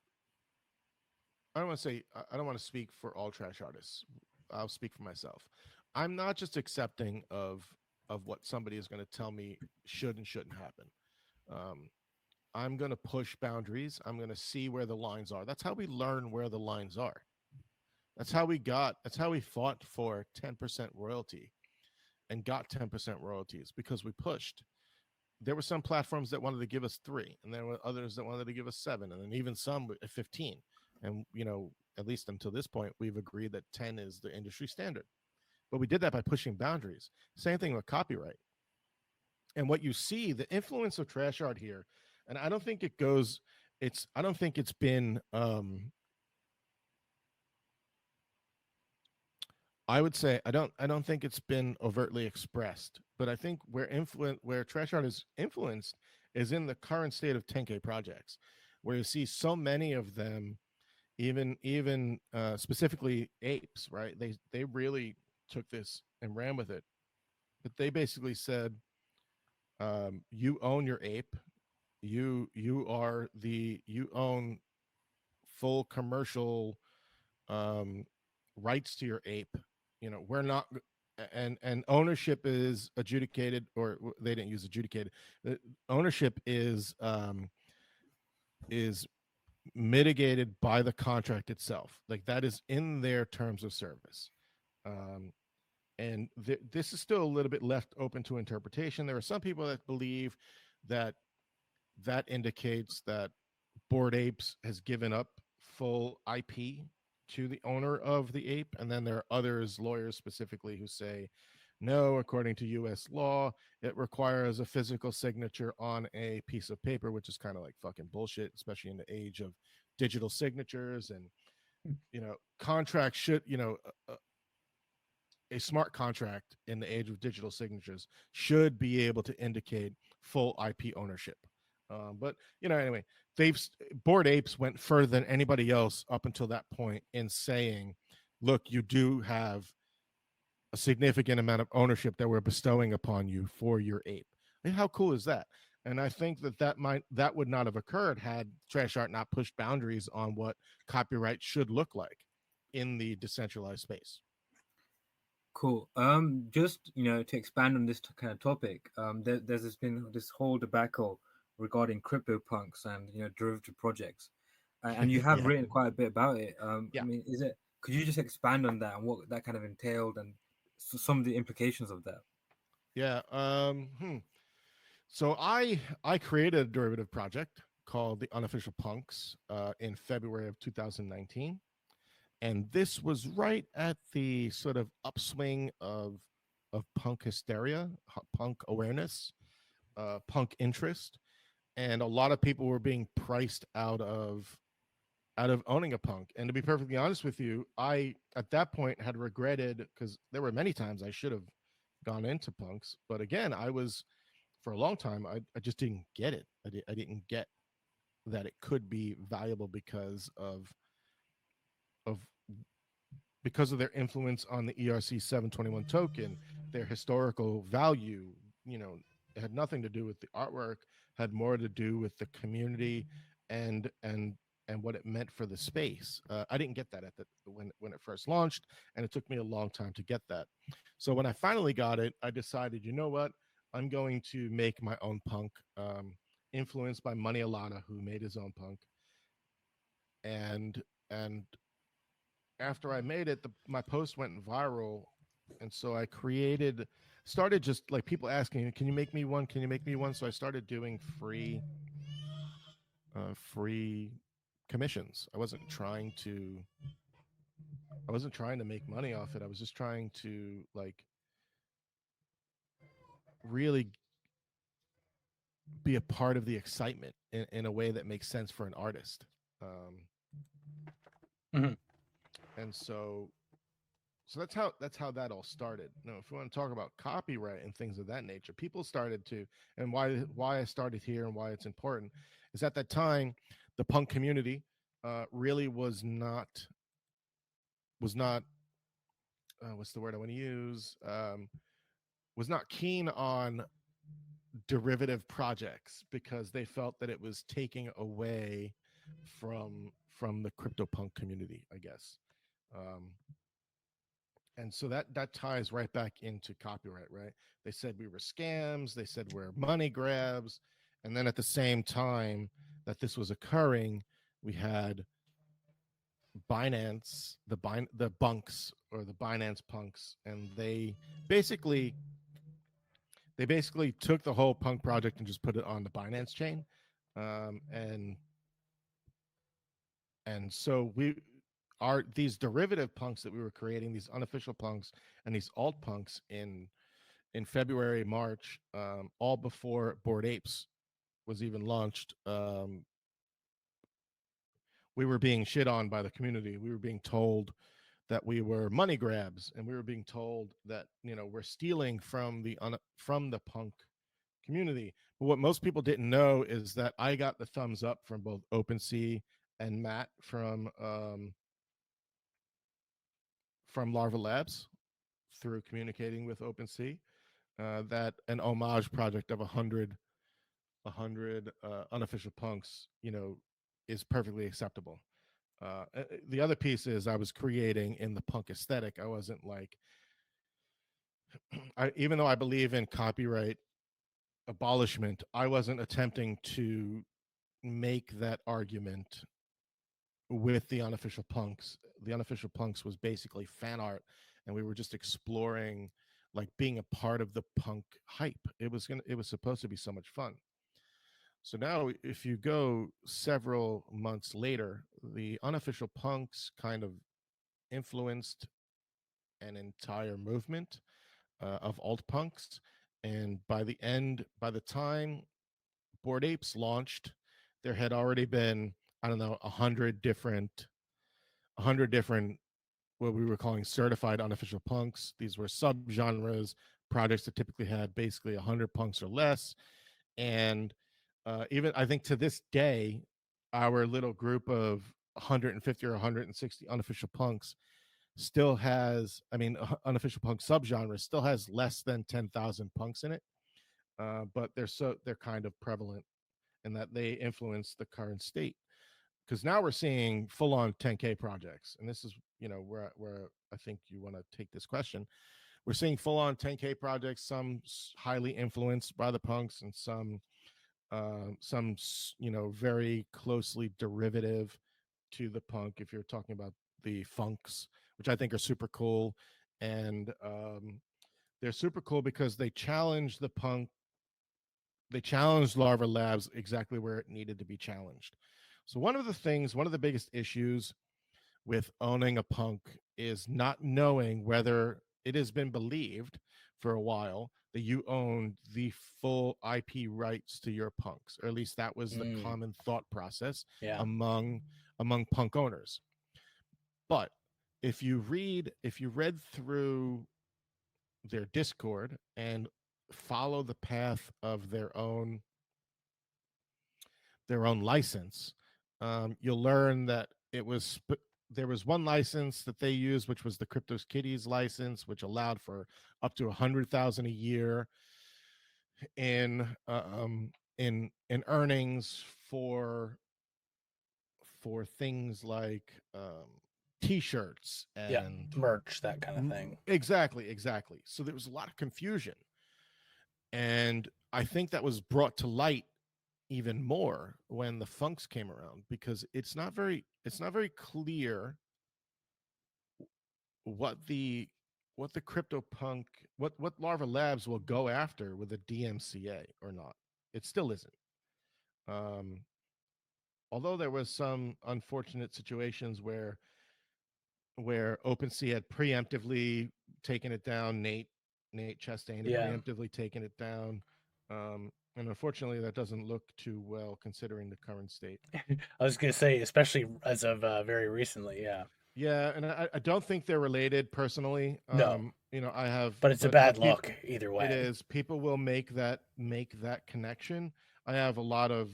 I don't want to say. I don't want to speak for all trash artists. I'll speak for myself. I'm not just accepting of what somebody is going to tell me should and shouldn't happen. Um, I'm going to push boundaries. I'm going to see where the lines are. That's how we learn where the lines are. That's how we fought for 10% royalty and got 10% royalties, because we pushed. There were some platforms that wanted to give us 3, and there were others that wanted to give us 7, and then even some at 15. And, at least until this point, we've agreed that 10 is the industry standard. But we did that by pushing boundaries. Same thing with copyright. And what you see, the influence of trash art here, and I don't think I don't think it's been I would say I don't think it's been overtly expressed, but I think where trash art is influenced is in the current state of 10K projects, where you see so many of them, even specifically apes, right? They really took this and ran with it. But they basically said, you own your ape, you own full commercial um, rights to your ape. We're not, and ownership is adjudicated, or they didn't use adjudicated. The ownership is mitigated by the contract itself. Like, that is in their terms of service. Um, and this is still a little bit left open to interpretation. There are some people that believe that that indicates that Bored Apes has given up full IP to the owner of the ape. And then there are others, lawyers specifically, who say, no, according to US law, it requires a physical signature on a piece of paper, which is kind of like fucking bullshit, especially in the age of digital signatures. And, contracts should, a smart contract in the age of digital signatures should be able to indicate full IP ownership. But anyway, Bored Apes went further than anybody else up until that point in saying, "Look, you do have a significant amount of ownership that we're bestowing upon you for your ape." And how cool is that? And I think that would not have occurred had Trash Art not pushed boundaries on what copyright should look like in the decentralized space. Cool. Just to expand on this kind of topic, there's been this whole debacle regarding crypto punks and derivative projects, and you have Yeah, written quite a bit about it. I yeah, mean, is it? Could you just expand on that and what that kind of entailed and some of the implications of that? yeah. So I created a derivative project called the Unofficial Punks in February of 2019, and this was right at the sort of upswing of punk hysteria, punk awareness, punk interest, and a lot of people were being priced out of owning a punk. And to be perfectly honest with you, I at that point had regretted, because there were many times I should have gone into punks, but again, I was for a long time I just didn't get it. I didn't get that it could be valuable of because of their influence on the ERC 721 token, their historical value. You know, it had nothing to do with the artwork, had more to do with the community and and and what it meant for the space. I didn't get that at the when it first launched, and it took me a long time to get that. So when I finally got it, I decided, you know what, I'm going to make my own punk, influenced by Money Alana, who made his own punk, and after I made it, my post went viral, and so I started just like people asking, "Can you make me one? Can you make me one?" So I started doing free commissions. I wasn't trying to make money off it. I was just trying to like really be a part of the excitement in a way that makes sense for an artist. Um, Mhm. and so that's how that all started. Now, if you want to talk about copyright and things of that nature, people started to, and why I started here and why it's important is at that time the punk community really was not what's the word I want to use, was not keen on derivative projects because they felt that it was taking away from the crypto punk community, I guess. Um, and so that ties right back into copyright, right? They said we were scams, they said we're money grabs, and then at the same time that this was occurring, we had Binance, the bunks, or the Binance punks, and basically basically took the whole punk project and just put it on the Binance chain. um, and and so we are these derivative punks that we were creating, these unofficial punks and these alt punks in February, March, all before Bored Apes was even launched. We were being shit on by the community. We were being told that we were money grabs, and we were being told that we're stealing from the punk community. But what most people didn't know is that I got the thumbs up from both OpenSea and Matt from Larva Labs through communicating with OpenSea, that an homage project of a hundred unofficial punks, is perfectly acceptable. The other piece is I was creating in the punk aesthetic. I wasn't like, even though I believe in copyright abolishment, I wasn't attempting to make that argument with the unofficial punks. The unofficial punks was basically fan art, and we were just exploring, like, being a part of the punk hype. It was supposed to be so much fun. So now, if you go several months later, the unofficial punks kind of influenced an entire movement of alt punks. And by the time Bored Apes launched, there had already been, I don't know, a hundred different what we were calling certified unofficial punks. These were subgenres, projects that typically had basically 100 punks or less. And even I think to this day, our little group of 150 or 160 unofficial punks still has, I mean, unofficial punk subgenre still has less than 10,000 punks in it. but they're kind of prevalent and that they influence the current state. Because now we're seeing full on 10K projects, and this is where I think you want to take this question. We're seeing full on 10K projects, some highly influenced by the punks, and some very closely derivative to the punk. If you're talking about the funks, which I think are super cool, and they're super cool because they challenge the punk. They challenged Larva Labs exactly where it needed to be challenged. So one of the biggest issues with owning a punk is not knowing whether it has been believed for a while that you own the full IP rights to your punks, or at least that was the Mm, common thought process yeah. among punk owners. But if you read through their Discord and follow the path of their own license, you'll learn that there was one license that they used, which was the Cryptos Kitties license, which allowed for up to 100,000 a year in in earnings for things like t-shirts Yeah. and Merch, that kind of thing. exactly. So there was a lot of confusion, and I think that was brought to light even more when the funks came around, because it's not very clear what the crypto punk what Larva Labs will go after with a DMCA or not. It still isn't. um Although there was some unfortunate situations where OpenSea had preemptively taken it down. Nate Chastain had Yeah. preemptively taken it down. And unfortunately, that doesn't look too well considering the current state. I was gonna say, especially as of very recently. Yeah. Yeah, and I don't think they're related personally. No, I have, but it's a but bad people, look either it way. is, people will make that connection. I have a lot of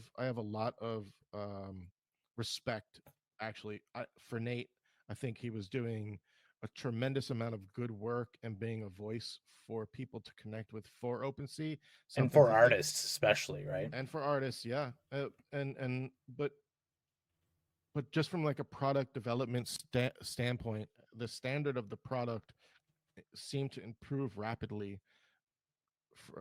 respect, actually, for Nate. I think he was doing a tremendous amount of good work and being a voice for people to connect with for OpenSea. And Something for that they artists, especially, right? and for artists, yeah, and but just from like a product development standpoint, the standard of the product seemed to improve rapidly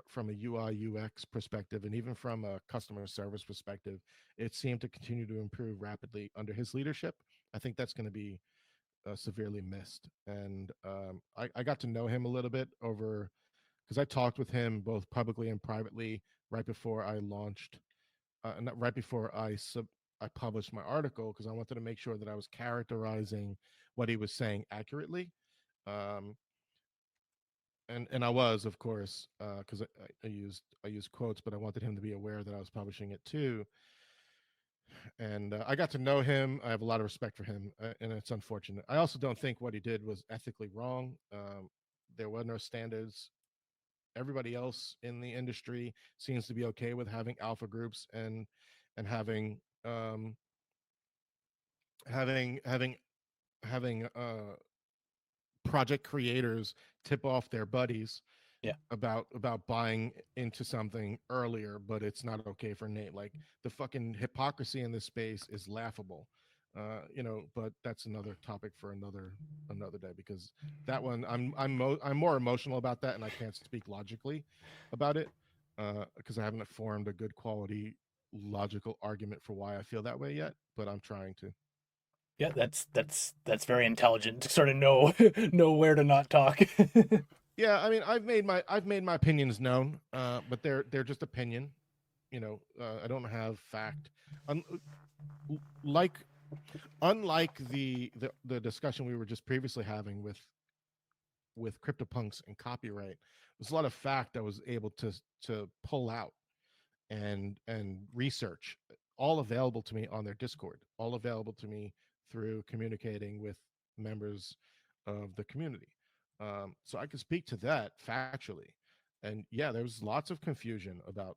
from a UI UX perspective, and even from a customer service perspective. It seemed to continue to improve rapidly under his leadership. I think that's going to be severely missed. And I got to know him a little bit over, because I talked with him both publicly and privately right before I launched, not right before I published my article, because I wanted to make sure that I was characterizing what he was saying accurately. Um, and I was, of course, because I used quotes, but I wanted him to be aware that I was publishing it too. And I got to know him. I have a lot of respect for him, and it's unfortunate. I also don't think what he did was ethically wrong. There were no standards. Everybody else in the industry seems to be okay with having alpha groups and um, having having having project creators tip off their buddies Yeah. about buying into something earlier, but it's not okay for Nate. Like, the fucking hypocrisy in this space is laughable. But that's another topic for another day, because that one I'm more emotional about that, and I can't speak logically about it, because I haven't formed a good quality logical argument for why I feel that way yet, but I'm trying to. Yeah, that's very intelligent to sort of know know where to not talk. Yeah, I mean, I've made my opinions known, but they're just opinion. I don't have fact. Un- like Unlike the discussion we were just previously having with CryptoPunks and copyright, there's a lot of fact I was able to pull out and research, all available to me on their Discord, all available to me through communicating with members of the community. So I can speak to that factually. And yeah, there was lots of confusion about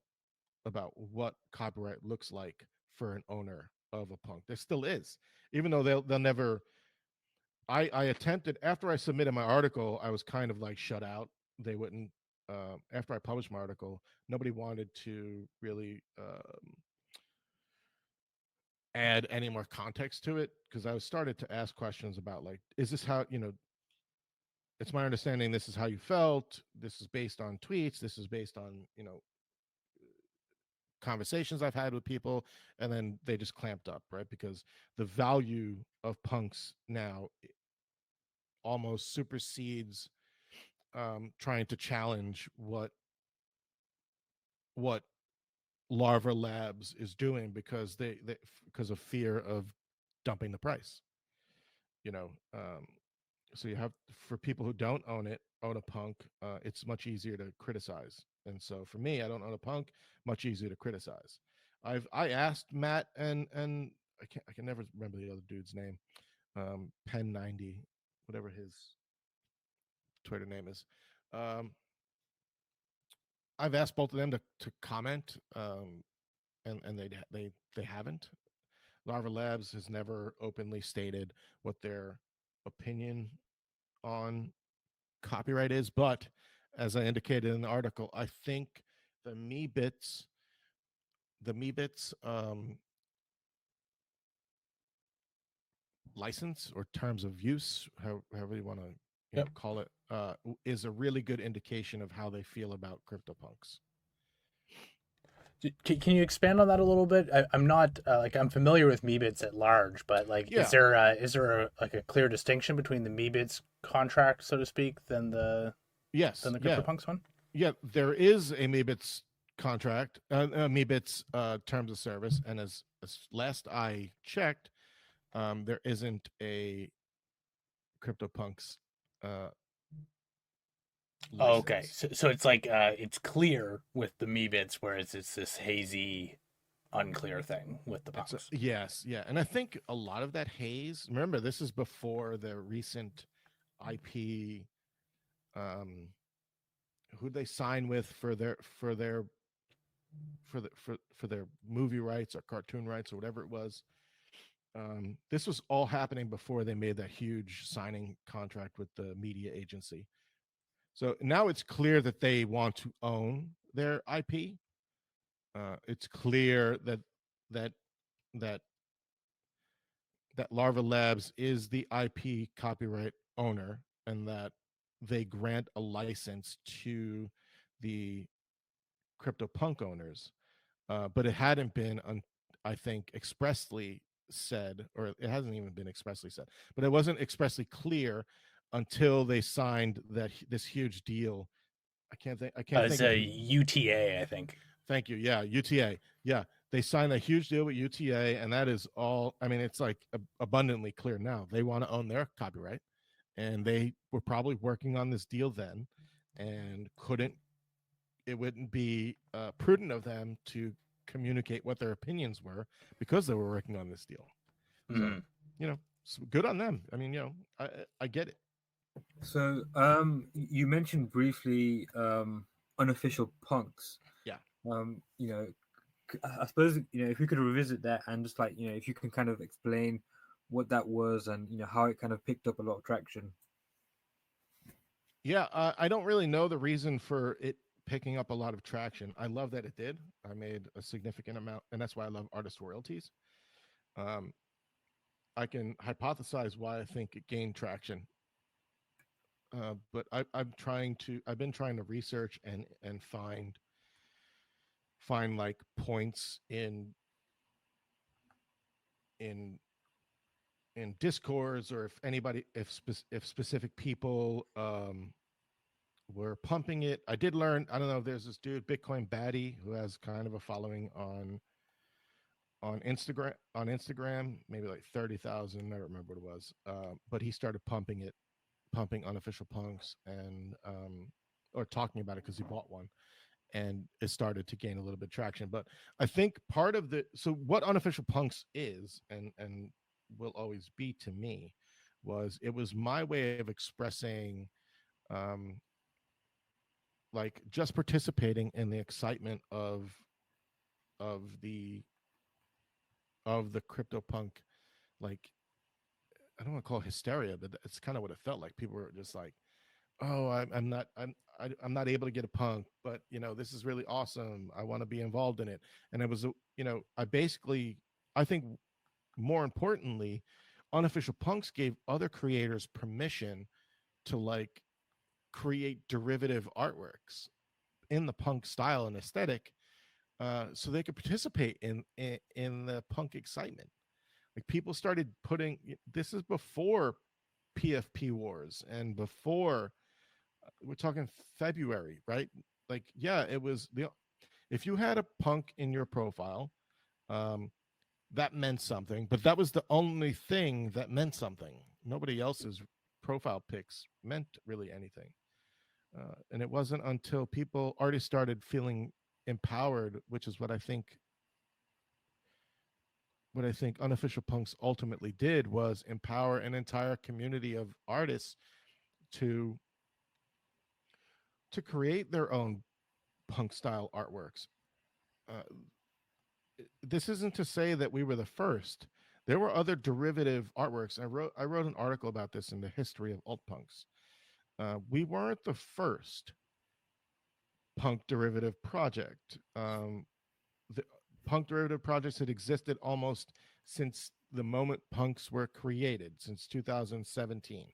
what copyright looks like for an owner of a punk. There still is, even though they'll never. I attempted, after I submitted my article, I was kind of like shut out. They wouldn't. after I published my article, nobody wanted to really add any more context to it, because I was started to ask questions about, like, is this how, it's my understanding this is how you felt, this is based on tweets, this is based on, conversations I've had with people, and then they just clamped up, right? Because the value of punks now almost supersedes trying to challenge what Larva Labs is doing, because they because of fear of dumping the price. You know, so you have, for people who don't own a punk, it's much easier to criticize. And so for me, I don't own a punk, much easier to criticize. I asked Matt and I can never remember the other dude's name, Pen 90, whatever his Twitter name is. I've asked both of them to comment, and they haven't. Larva Labs has never openly stated what their opinion on copyright is, but as I indicated in the article, I think the Meebits, the Meebits license or terms of use, however you want to Yep. call it, is a really good indication of how they feel about CryptoPunks. Can you expand on that a little bit? I'm not like I'm familiar with Meebits at large, but like, Yeah. is there like a clear distinction between the Meebits contract, so to speak, than the Yes. Yeah. CryptoPunks one? Yeah. There is a Meebits contract, Meebits terms of service, and as last I checked, there isn't a CryptoPunks Oh, okay, license. so it's like it's clear with the Meebits, whereas it's this hazy, unclear thing with the punks. Yes, yeah, and I think a lot of that haze. Remember, this is before the recent IP. Who they sign with for their movie rights or cartoon rights or whatever it was. This was all happening before they made that huge signing contract with the media agency. So now it's clear that they want to own their IP. It's clear that that that Larva Labs is the IP copyright owner, and that they grant a license to the CryptoPunk owners. But it hadn't been, I think, expressly said, or it hasn't even been expressly said, but it wasn't expressly clear until they signed this huge deal. I can't It's think a of. UTA, I think. Thank you. Yeah, UTA. Yeah, they signed a huge deal with UTA, and that is all. I mean, it's like abundantly clear now. They want to own their copyright, and they were probably working on this deal then, and couldn't. It wouldn't be prudent of them to communicate what their opinions were because they were working on this deal. So, Mm. so good on them. I mean, I get it. So, you mentioned briefly unofficial punks. Yeah. I suppose if we could revisit that and just like if you can kind of explain what that was and how it kind of picked up a lot of traction. Yeah, I don't really know the reason for it picking up a lot of traction. I love that it did. I made a significant amount, and that's why I love artist royalties. Um, I can hypothesize why I think it gained traction, but I've been trying to research and find like points in in discords, or if specific people were pumping it. I did learn, I don't know, there's this dude Bitcoin Baddie who has kind of a following on Instagram, maybe like 30,000, I don't remember what it was, but he started pumping unofficial punks, and or talking about it because he bought one, and it started to gain a little bit of traction. But I think part of what unofficial punks is, and will always be to me, it was my way of expressing, um, like, just participating in the excitement of the CryptoPunk, like, I don't want to call it hysteria, but it's kind of what it felt like. People were just like oh, I'm not able to get a punk, but this is really awesome. I want to be involved in it. And it was I basically, I think more importantly, unofficial punks gave other creators permission to like create derivative artworks in the punk style and aesthetic, so they could participate in the punk excitement. Like people started putting, this is before PFP wars and before, we're talking February, right? Like, yeah, it was the, if you had a punk in your profile, um, that meant something, but that was the only thing that meant something. Nobody else's profile pics meant really anything. And it wasn't until artists started feeling empowered, which is what I think unofficial punks ultimately did, was empower an entire community of artists to create their own punk style artworks. Uh, this isn't to say that we were the first. There were other derivative artworks. I wrote an article about this in the history of alt punks. We weren't the first punk derivative project. The punk derivative projects had existed almost since the moment punks were created, since 2017.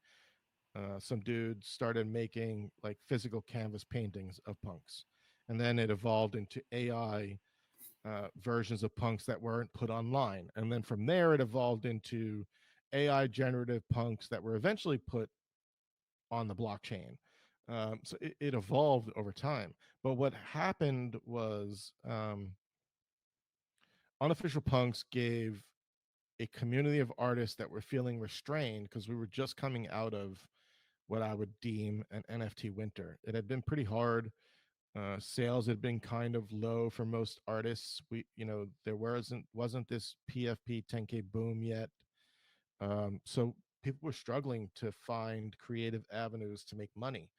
Some dudes started making like physical canvas paintings of punks, and then it evolved into AI versions of punks that weren't put online, and then from there it evolved into AI generative punks that were eventually put on the blockchain. So it evolved over time. But what happened was, unofficial punks gave a community of artists that were feeling restrained, because we were just coming out of what I would deem an NFT winter. It had been pretty hard. Sales had been kind of low for most artists. There wasn't this PFP 10K boom yet. So people were struggling to find creative avenues to make money,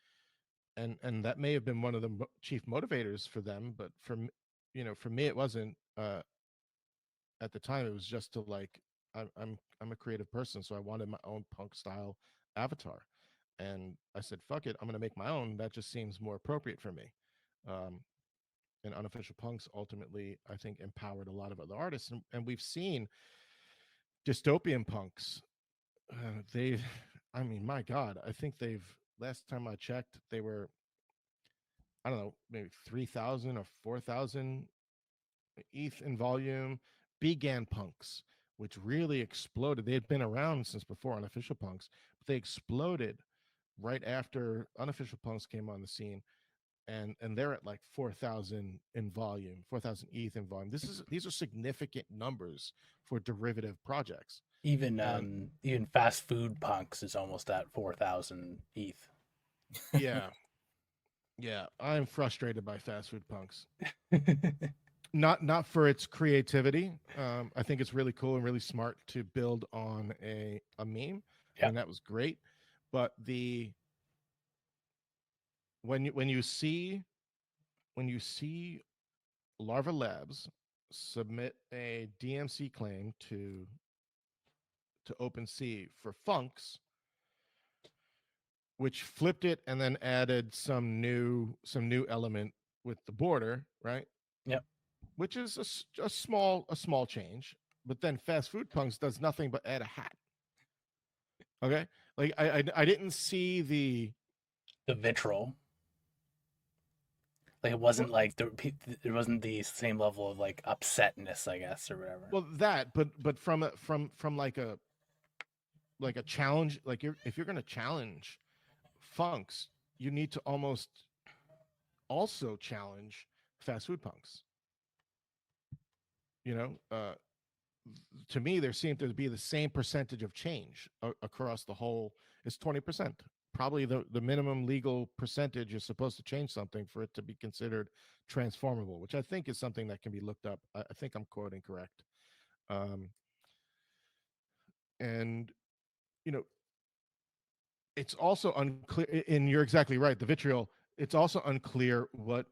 and that may have been one of the chief motivators for them. But for me, it wasn't. At the time, it was just to like, I'm a creative person, so I wanted my own punk style avatar, and I said, fuck it, I'm gonna make my own. That just seems more appropriate for me. Um, and unofficial punks ultimately, I think, empowered a lot of other artists, and we've seen dystopian punks. They, I mean, my God, I think they've. Last time I checked, they were, I don't know, maybe 3,000 or 4,000 ETH in volume. Began punks, which really exploded. They had been around since before unofficial punks, but they exploded right after unofficial punks came on the scene, and they're at like 4,000 in volume, 4,000 ETH in volume. These are significant numbers for derivative projects. And Even fast food punks is almost at 4,000 ETH. yeah, yeah, I'm frustrated by fast food punks. Not for its creativity. I think it's really cool and really smart to build on a meme, Yeah. and that was great. But when you see Larva Labs submit a DMC claim to OpenSea for Funks, which flipped it and then added some new element with the border, right? Yep. Which is a small change. But then Fast Food Punks does nothing but add a hat. Okay, like I didn't see The vitriol. Like it well, wasn't like there wasn't the same level of like upsetness, I guess, or whatever. that, but from like a challenge, like if you're gonna challenge Funks, you need to almost also challenge Fast Food Punks. You know, to me, there seemed to be the same percentage of change across the whole. It's 20%. Probably the minimum legal percentage you're supposed to change something for it to be considered transformable, which I think is something that can be looked up. I think I'm quoting correct. Um, and you know, it's also unclear. And you're exactly right. The vitriol. It's also unclear what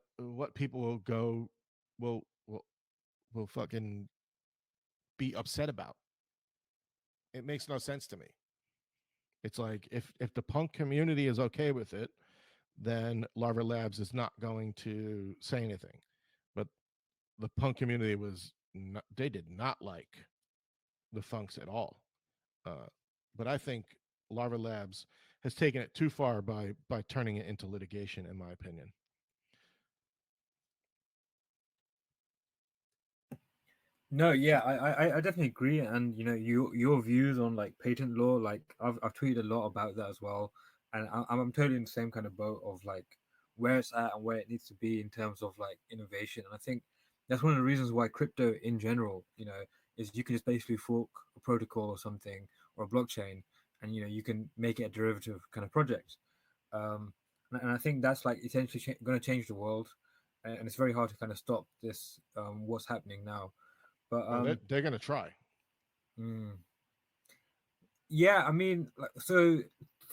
people will will will fucking be upset about. It makes no sense to me. It's like if the punk community is okay with it, then Larva Labs is not going to say anything. But the punk community was not, they did not like the funks at all. Uh, but I think Larva Labs has taken it too far by turning it into litigation, in my opinion. No, yeah, I definitely agree, and your views on like patent law, like I've tweeted a lot about that as well, and I'm totally in the same kind of boat of like where it's at and where it needs to be in terms of like innovation, and I think that's one of the reasons why crypto in general, is you can just basically fork a protocol or something or a blockchain, and you can make it a derivative kind of project, and I think that's like essentially going to change the world, and it's very hard to kind of stop this what's happening now. But Oh, they're going to try. mm, yeah, I mean, so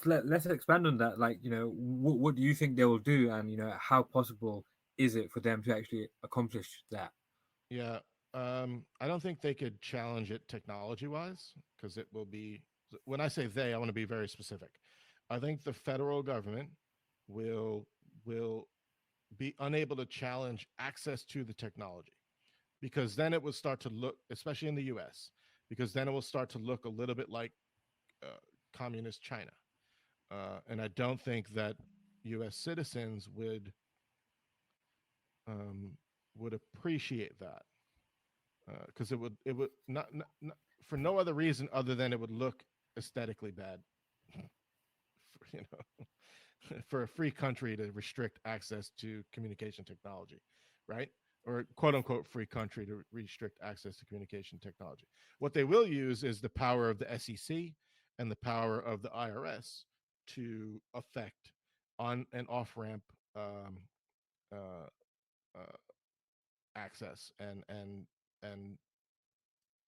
let's expand on that. Like, what do you think they will do, and how possible is it for them to actually accomplish that? Yeah. I don't think they could challenge it technology wise because it will be, when I say they, I want to be very specific. I think the federal government will will be unable to challenge access to the technology because then it will start to look, especially in the US, because then it will start to look a little bit like uh, communist China. And I don't think that US citizens um, would appreciate that because it would not for no other reason other than it would look aesthetically bad. you know, for a free country to restrict access to communication technology, right? Or quote unquote free country to restrict access to communication technology. What they will use is the power of the SEC and the power of the IRS to affect on and off ramp um, uh, uh, access and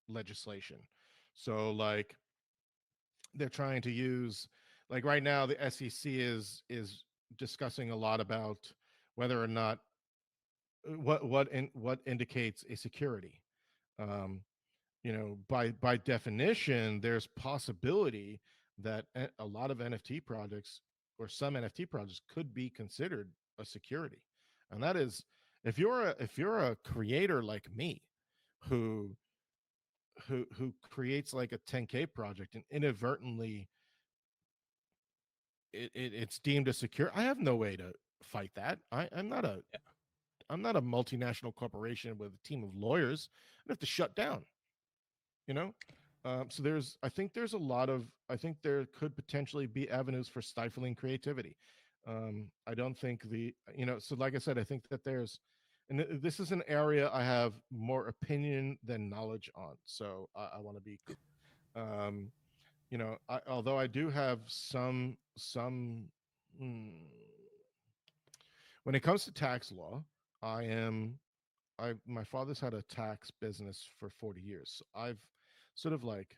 legislation. So like they're trying to use, like right now the SEC is discussing a lot about whether or not what indicates a security. Um, by definition, there's possibility that a lot of NFT projects or some NFT projects could be considered a security, and that is if you're a creator like me, who who creates like a 10K project and inadvertently it's deemed as secure. I have no way to fight that. I'm not a multinational corporation with a team of lawyers. I have to shut down. You know, so I think there could potentially be avenues for stifling creativity. I don't think so like I said, I think that and this is an area I have more opinion than knowledge on. So I want to be, um, although I do have mm, when it comes to tax law, I am my father's had a tax business for 40 years. So I've sort of like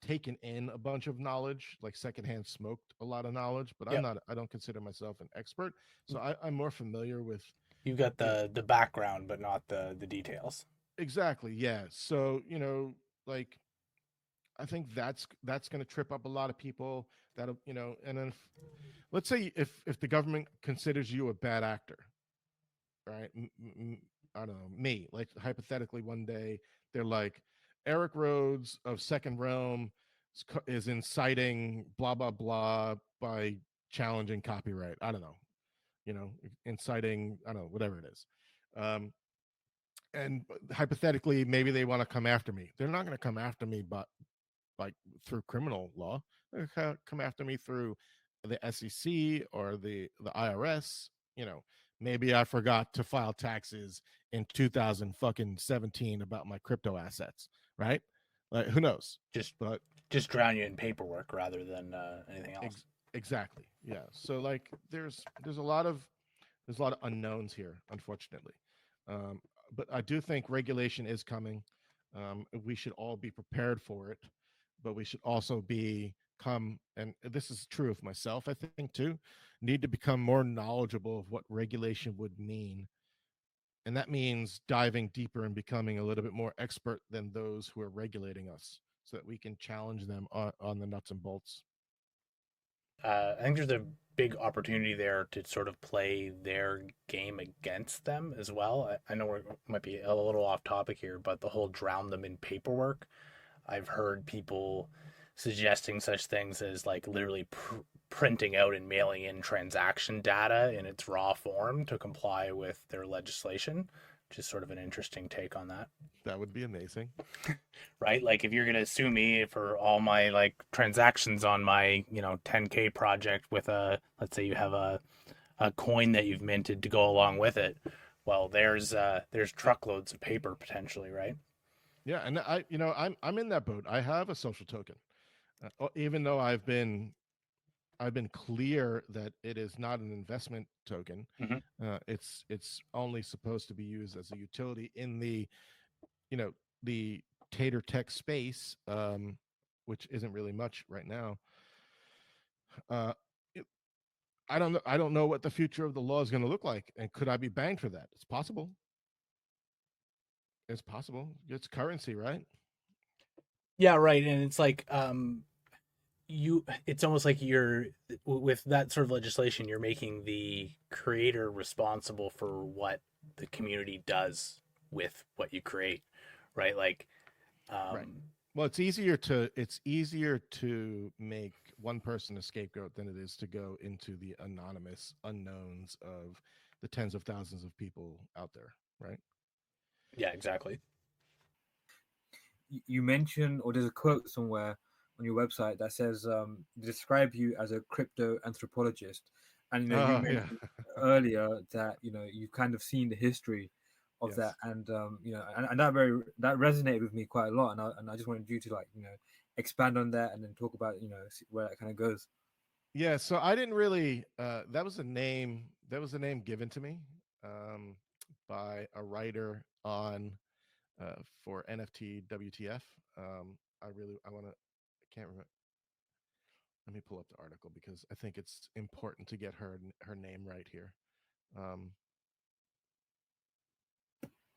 taken in a bunch of knowledge, like secondhand smoked a lot of knowledge, but Yep. I don't consider myself an expert. So I'm more familiar with, You've got you know, the background, but not the details. exactly. Yeah. So, like I think that's going to trip up a lot of people and then let's say if the government considers you a bad actor, right? I don't know, me, like hypothetically one day they're like Eric Rhodes of Second Realm is inciting blah blah blah by challenging copyright. I don't know, inciting, I don't know, whatever it is. And hypothetically maybe they want to come after me. They're not going to come after me but like through criminal law. They're going to come after me through the SEC or the IRS. Maybe I forgot to file taxes in 2017 about my crypto assets, right? Like who knows? Just But just drown you in paperwork rather than anything else. exactly, yeah. So like there's a lot of unknowns here, unfortunately. Um, but I do think regulation is coming. We should all be prepared for it, but we should also and this is true of myself, I think too, need to become more knowledgeable of what regulation would mean. And that means diving deeper and becoming a little bit more expert than those who are regulating us so that we can challenge them on the nuts and bolts. I think there's a big opportunity there to sort of play their game against them as well. I know we might be a little off topic here, but the whole drown them in paperwork. I've heard people suggesting such things as like literally printing out and mailing in transaction data in its raw form to comply with their legislation, which is sort of an interesting take on that. That would be amazing. Right? Like if you're gonna sue me for all my like transactions on my 10K project with a, let's say you have a coin that you've minted to go along with it, well there's truckloads of paper potentially, right? Yeah, and I'm in that boat. I have a social token, even though I've been clear that it is not an investment token. Mm-hmm. It's only supposed to be used as a utility in you know the tater tech space, which isn't really much right now. Uh, it- I don't know what the future of the law is going to look like, and could I be banged for that? It's possible. It's possible. It's currency, right? Yeah, right. And it's like it's almost like you're with that sort of legislation, you're making the creator responsible for what the community does with what you create, right? Like Right. um Well, it's easier to make one person a scapegoat than it is to go into the anonymous unknowns of the tens of thousands of people out there, right? yeah, exactly. You mentioned, or there's a quote somewhere on your website that says describe you as a crypto anthropologist, and you Oh yeah, mentioned earlier that you've kind of seen the history of that, yes, and and that resonated with me quite a lot, and I just wanted you to like expand on that and then talk about where that kind of goes. yeah. So I didn't really. That was a name. That was a name given to me um, by a writer on for NFT WTF. I want to. I can't remember. Let me pull up the article because I think it's important to get her name right here. Um,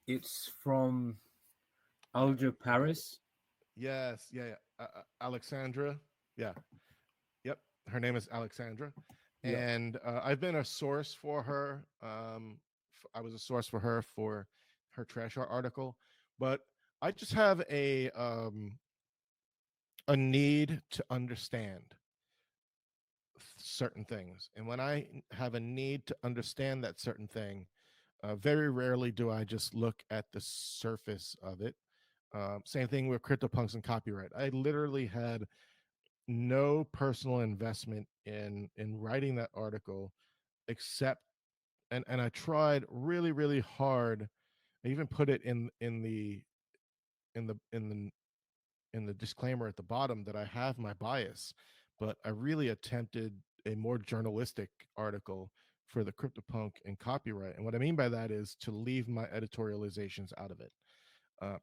It's from Alger Paris. yes, yeah, yeah. Alexandra. Yeah, yep. Her name is Alexandra, Yep. and I've been a source for her. I was a source for her TrashArt article, but I just have a need to understand certain things, and when I have a need to understand that certain thing, very rarely do I just look at the surface of it. Same thing with CryptoPunks and copyright. I literally had no personal investment in writing that article, except and I tried really really hard. I even put it in the in the in the disclaimer at the bottom that I have my bias, but I really attempted a more journalistic article for the CryptoPunk and copyright. And what I mean by that is to leave my editorializations out of it,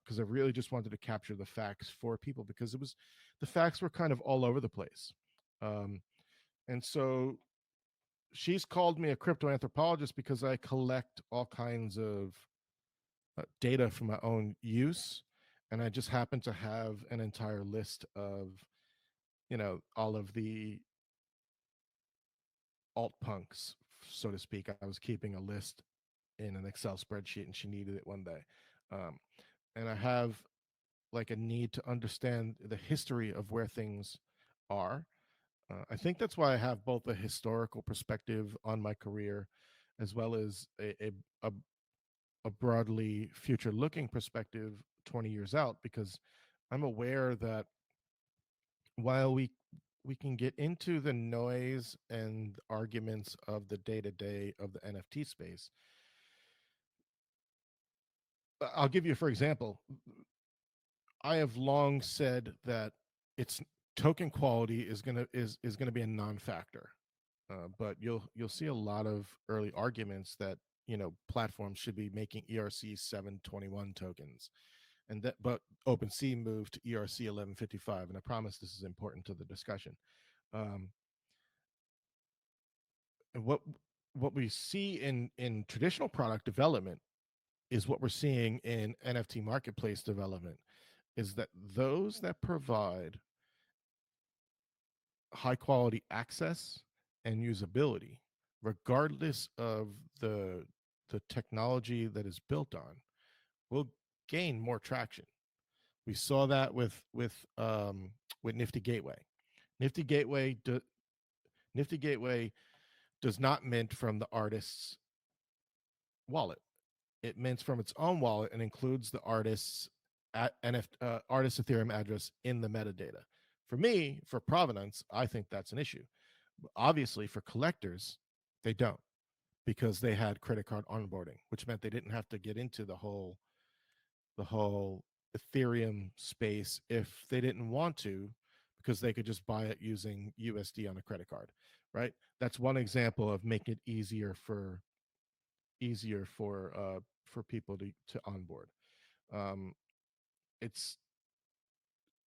because I really just wanted to capture the facts for people, because the facts were kind of all over the place. Um, and so she's called me a crypto anthropologist because I collect all kinds of data for my own use. And I just happen to have an entire list of, all of the alt punks, so to speak. I was keeping a list in an Excel spreadsheet and she needed it one day. Um, and I have like a need to understand the history of where things are. I think that's why I have both a historical perspective on my career as well as a, a broadly future looking perspective 20 years out, because I'm aware that while we can get into the noise and arguments of the day to day of the NFT space. I'll give you, for example, I have long said that it's token quality is gonna be a non-factor, but you'll see a lot of early arguments that platforms should be making ERC 721 tokens, and that but OpenSea moved to ERC 1155, and I promise this is important to the discussion. Um, and what we see in traditional product development is what we're seeing in NFT marketplace development, is that those that provide high quality access and usability, regardless of the the technology that is built on, will gain more traction. We saw that with Nifty Gateway. Nifty Gateway do, Nifty Gateway does not mint from the artist's wallet. It mints from its own wallet and includes the artist's artist Ethereum address in the metadata. For me, for provenance, I think that's an issue. Obviously, for collectors, they don't, because they had credit card onboarding, which meant they didn't have to get into the whole Ethereum space if they didn't want to, because they could just buy it using USD on a credit card, right? That's one example of making it easier for people to onboard. Um, it's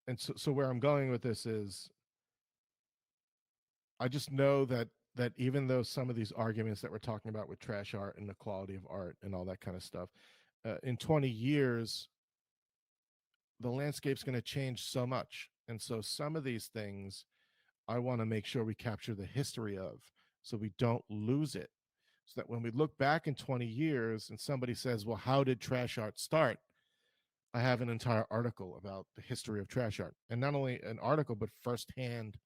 and so where I'm going with this is, I just know that even though some of these arguments that we're talking about with trash art and the quality of art and all that kind of stuff, in 20 years, the landscape's going to change so much. And so some of these things I want to make sure we capture the history of, so we don't lose it. So that when we look back in 20 years and somebody says, well, how did trash art start? I have an entire article about the history of trash art. And not only an article, but firsthand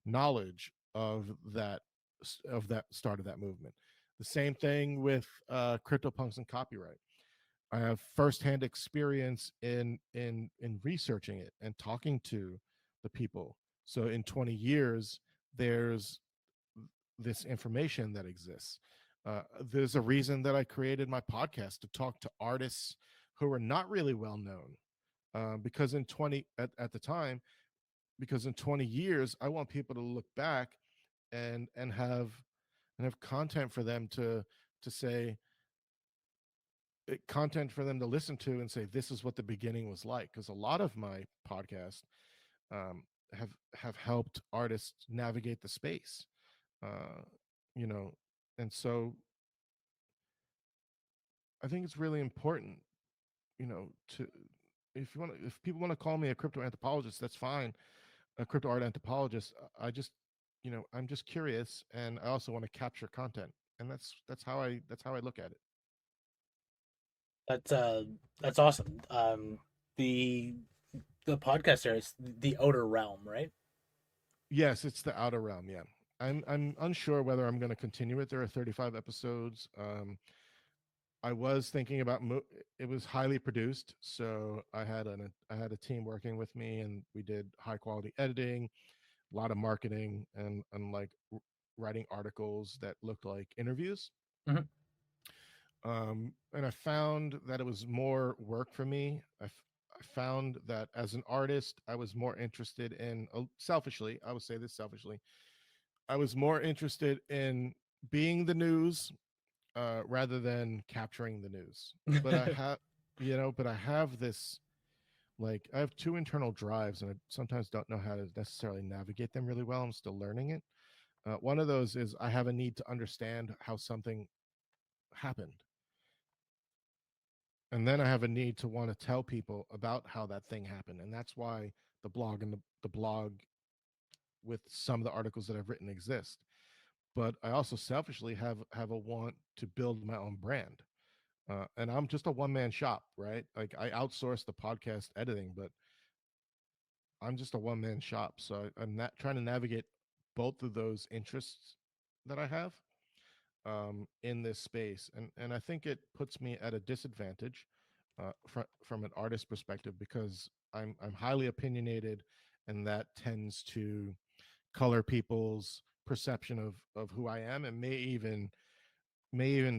knowledge of that start of that movement. The same thing with CryptoPunks and copyright. I have firsthand experience in researching it and talking to the people. So in 20 years, there's this information that exists. There's a reason that I created my podcast, to talk to artists who are not really well known. Because in 20 at the time, because in 20 years, I want people to look back and have content for them to say, content for them to listen to and say, this is what the beginning was like. Because a lot of my podcasts um, have helped artists navigate the space, uh, you know, and so I think it's really important, to, if people want to call me a crypto anthropologist, that's fine. A crypto art anthropologist. I just, I'm just curious, and I also want to capture content, and that's how I look at it. That's that's awesome. The the podcast there is the Outer Realm, right? Yes, it's the Outer Realm. Yeah, I'm unsure whether I'm going to continue it. There are 35 episodes. I was thinking about it was highly produced, so I had a team working with me, and we did high quality editing, a lot of marketing, and like writing articles that looked like interviews. Mhm. And I found that it was more work for me. I found that as an artist, I was more interested in, selfishly, I would say this selfishly, I was more interested in being the news, rather than capturing the news. But I have, but I have this, like, I have two internal drives, and I sometimes don't know how to necessarily navigate them really well. I'm still learning it. One of those is I have a need to understand how something happened. And then I have a need to want to tell people about how that thing happened. And that's why the blog with some of the articles that I've written exist. But I also selfishly have a want to build my own brand. And I'm just a one man shop, right? Like, I outsource the podcast editing, but I'm just a one man shop. So I'm not trying to navigate both of those interests that I have, in this space, and I think it puts me at a disadvantage, from an artist perspective, because I'm highly opinionated, and that tends to color people's perception of who I am, and may even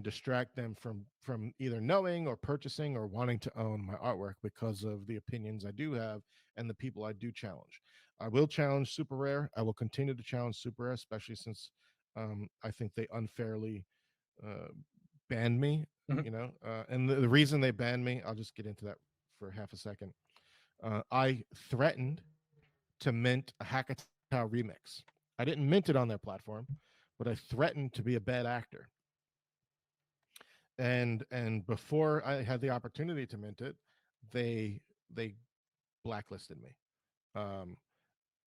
distract them from either knowing or purchasing or wanting to own my artwork, because of the opinions I do have and the people I do challenge. I will challenge Super Rare. I will continue to challenge Super Rare, especially since, I think they unfairly, uh, banned me. Mhm. And the reason they banned me, I'll just get into that for half a second. I threatened to mint a Hackatow remix. I didn't mint it on their platform, but I threatened to be a bad actor. And before I had the opportunity to mint it, they blacklisted me. Um,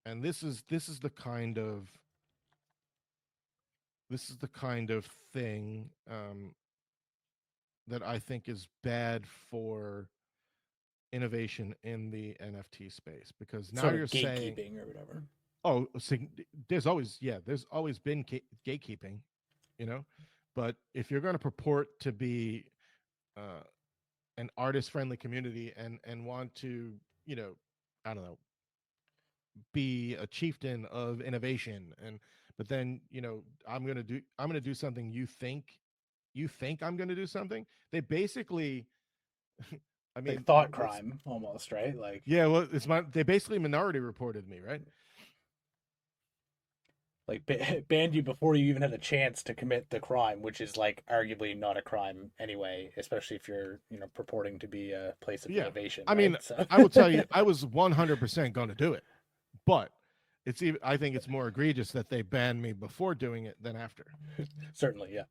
and this is the kind of this is the kind of thing that I think is bad for innovation in the NFT space, because now Sort of you're saying, gatekeeping or whatever. oh, there's always been gatekeeping, you know, but if you're going to purport to be uh, an artist friendly community and want to, you know, I don't know, be a chieftain of innovation, and but then, you know, I'm going to do something, you think I'm going to do something, they basically I Like mean, thought it's crime almost, right? Like yeah, well, they basically minority reported me, right? banned you before you even had a chance to commit the crime, which is like arguably not a crime anyway, especially if you're, you know, purporting to be a place of Yeah. innovation, I mean, right? So I will tell you, I was 100% going to do it, but it's even, I think it's more egregious that they banned me before doing it than after. certainly, yeah.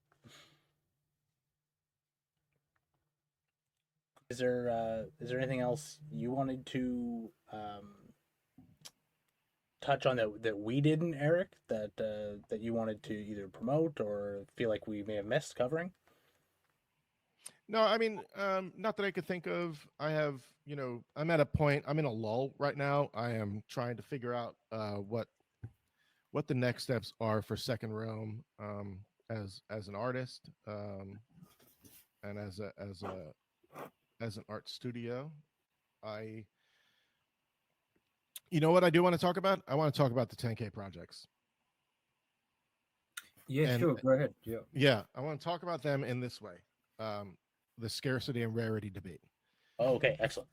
Is there anything else you wanted to touch on that we didn't, Eric? That you wanted to either promote or feel like we may have missed covering? No, I mean, not that I could think of. I have, you know, I'm at a point, I'm in a lull right now. I am trying to figure out what the next steps are for Second Realm, as an artist, and as an art studio. I You know what I do want to talk about? I want to talk about the 10K projects. Yeah, And sure. Go ahead. Yeah. yeah, I want to talk about them in this way. Um, the scarcity and rarity debate. Oh, okay, excellent.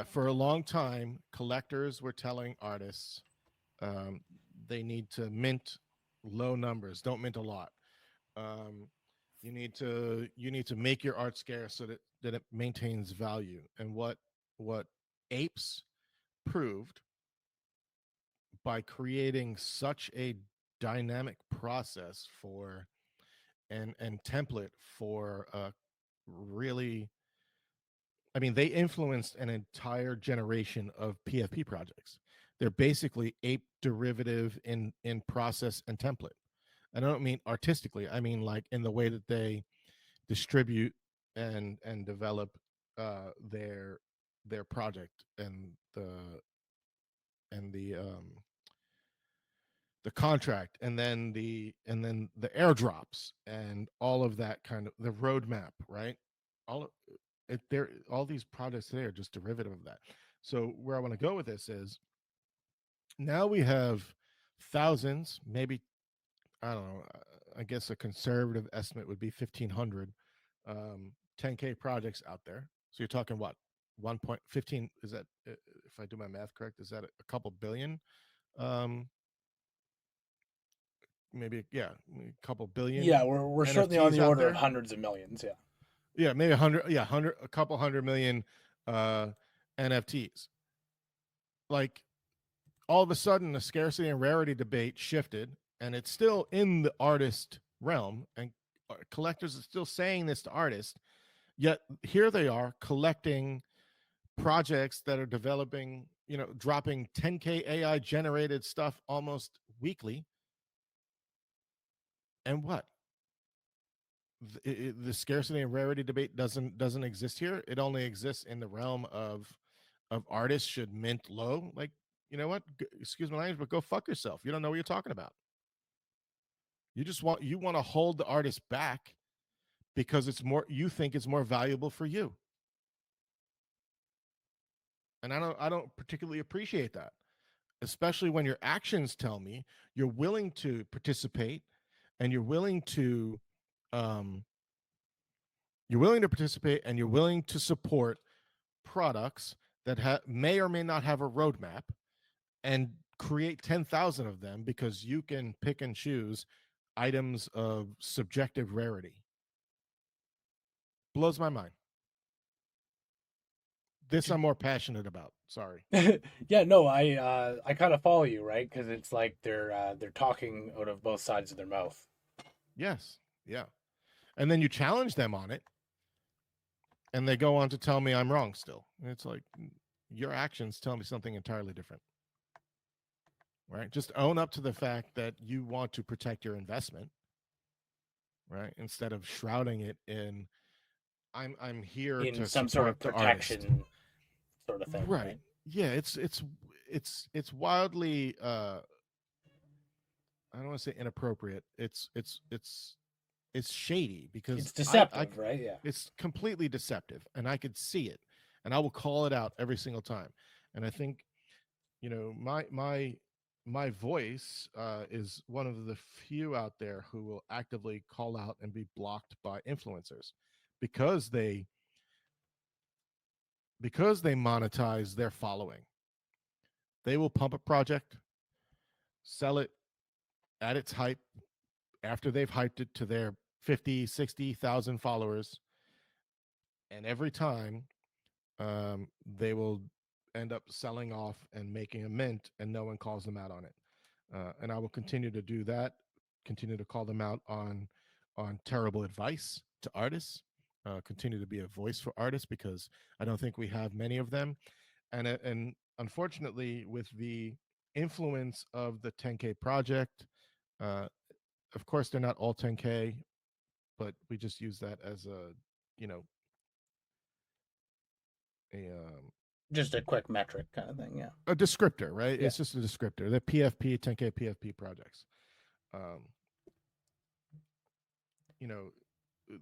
For a long time, collectors were telling artists um, they need to mint low numbers, don't mint a lot. Um, you need to make your art scarce so that it maintains value. And what apes proved by creating such a dynamic process for and template for really, I mean, they influenced an entire generation of PFP projects. They're basically ape derivative in process and template. And I don't mean artistically, I mean like in the way that they distribute and develop their project, and the contract, and then the airdrops and all of that, kind of the roadmap, right? all of all these projects today are just derivative of that. So where I want to go with this is, now we have thousands, maybe, I don't know, I guess a conservative estimate would be 1,500 10K projects out there. So you're talking what, 1.15, is that, if I do my math correct, is that a couple billion, um maybe, yeah, a couple Yeah, billion we're certainly on NFTs the out order of there. hundreds of millions. Yeah. Yeah, maybe 100, yeah, 100, a couple 100 million uh NFTs. Like, all of a sudden the scarcity and rarity debate shifted, and it's still in the artist realm, and collectors are still saying this to artists, yet here they are collecting projects that are developing, you know, dropping 10K AI generated stuff almost weekly. And what, the scarcity and rarity debate doesn't exist here. It only exists in the realm of artists should mint low. Like, you know what, excuse my language, but go fuck yourself. You don't know what you're talking about. You want to hold the artist back because it's more, you think it's more valuable for you. And I don't particularly appreciate that, especially when your actions tell me you're willing to participate, and um you're willing to participate and you're willing to support products that may or may not have a roadmap, and create 10,000 of them because you can pick and choose items of subjective rarity. Blows my mind. This I'm more passionate about. Sorry. Yeah, no, I kind of follow you, right? Because it's like they're talking out of both sides of their mouth. Yes. Yeah. And then you challenge them on it, and they go on to tell me I'm wrong still. And it's like, your actions tell me something entirely different. Right? Just own up to the fact that you want to protect your investment. right? Instead of shrouding it in I'm here In to some sort support of the artist. protection sort of thing, Right. right? Yeah, it's wildly I don't want to say inappropriate. It's shady because It's I deceptive, right? Yeah. it's completely deceptive and I could see it and I will call it out every single time. And I think, you know, my voice is one of the few out there who will actively call out and be blocked by influencers because they monetize their following. They will pump a project, sell it at its hype after they've hyped it to their 50, 60,000 followers, and every time they will end up selling off and making a mint, and no one calls them out on it. And I will continue to do that. Continue to call them out on terrible advice to artists. Continue to be a voice for artists because I don't think we have many of them. And unfortunately, with the influence of the 10K project, uh, of course they're not all 10K, but we just use that as a you know a Just a quick metric kind of thing. Yeah. a descriptor, right? Yeah. It's just a descriptor. The PFP, 10K PFP projects. Um, you know,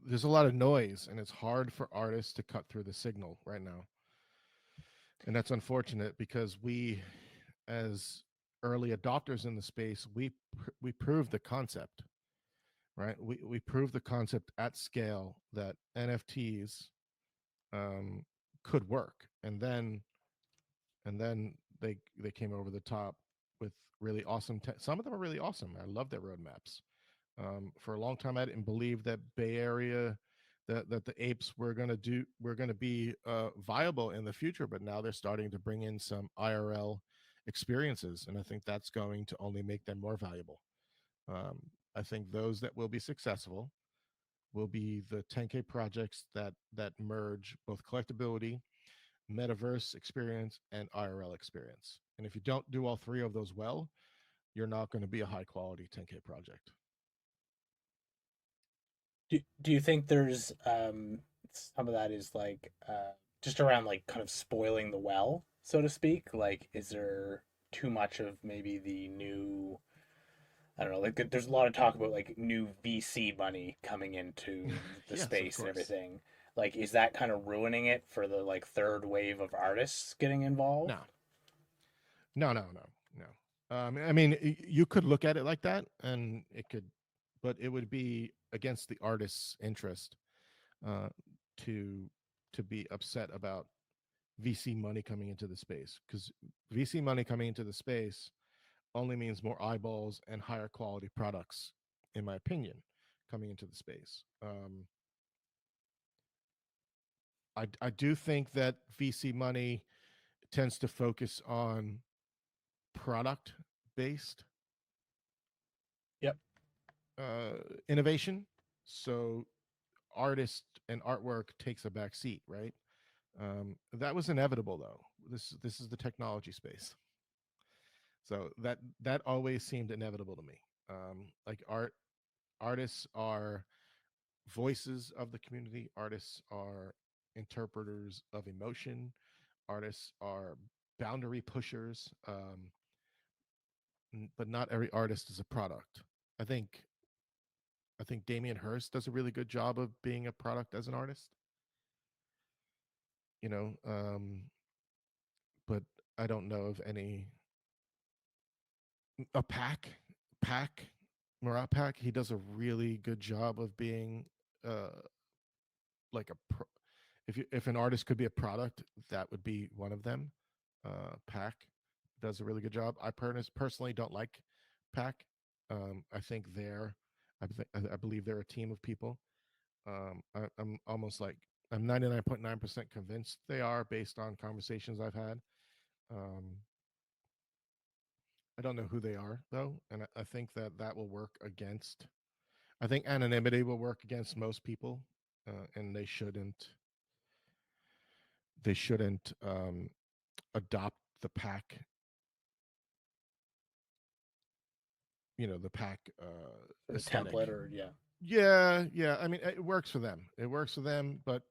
there's a lot of noise, and it's hard for artists to cut through the signal right now, and that's unfortunate because we, as early adopters in the space, we proved the concept, right? We proved the concept at scale that NFTs um, could work, and then they came over the top with really awesome. Some of them are really awesome. I love their roadmaps. For a long time, I didn't believe that Bay Area, that the apes were going to be viable in the future, but now they're starting to bring in some IRL experiences, and I think that's going to only make them more valuable. Um, I think those that will be successful will be the 10K projects that merge both collectability, metaverse experience, and IRL experience. And if you don't do all three of those well, you're not going to be a high quality 10K project. Do you think there's some of that is like just around like kind of spoiling the well, so to speak? Like, is there too much of maybe the new, I don't know, like there's a lot of talk about like new VC money coming into the Yes, of space and course. everything. Like, is that kind of ruining it for the like third wave of artists getting involved? No, no. I mean, you could look at it like that, and it could, but it would be against the artist's interest uh, to be upset about VC money coming into the space because VC money coming into the space only means more eyeballs and higher quality products, in my opinion, coming into the space. I do think that VC money tends to focus on product based Yep. uh, innovation. So artist and artwork takes a back seat, right? That was inevitable, though. This is the technology space, so that always seemed inevitable to me. Like artists are voices of the community. Artists are interpreters of emotion. Artists are boundary pushers. But not every artist is a product. I think I think Damien Hirst does a really good job of being a product as an artist. You know, but I don't know of any a pack Murat Pack. He does a really good job of being uh like if an artist could be a product, that would be one of them. Pack does a really good job. I personally don't like Pack. I think I believe they're a team of people. I'm almost like I'm 99.9% convinced they are based on conversations I've had. Um, I don't know who they are though, and I think that will work against. I think anonymity will work against most people, and they shouldn't adopt the pack. The pack The aesthetic. template or yeah. Yeah. I mean, it works for them. It works for them. But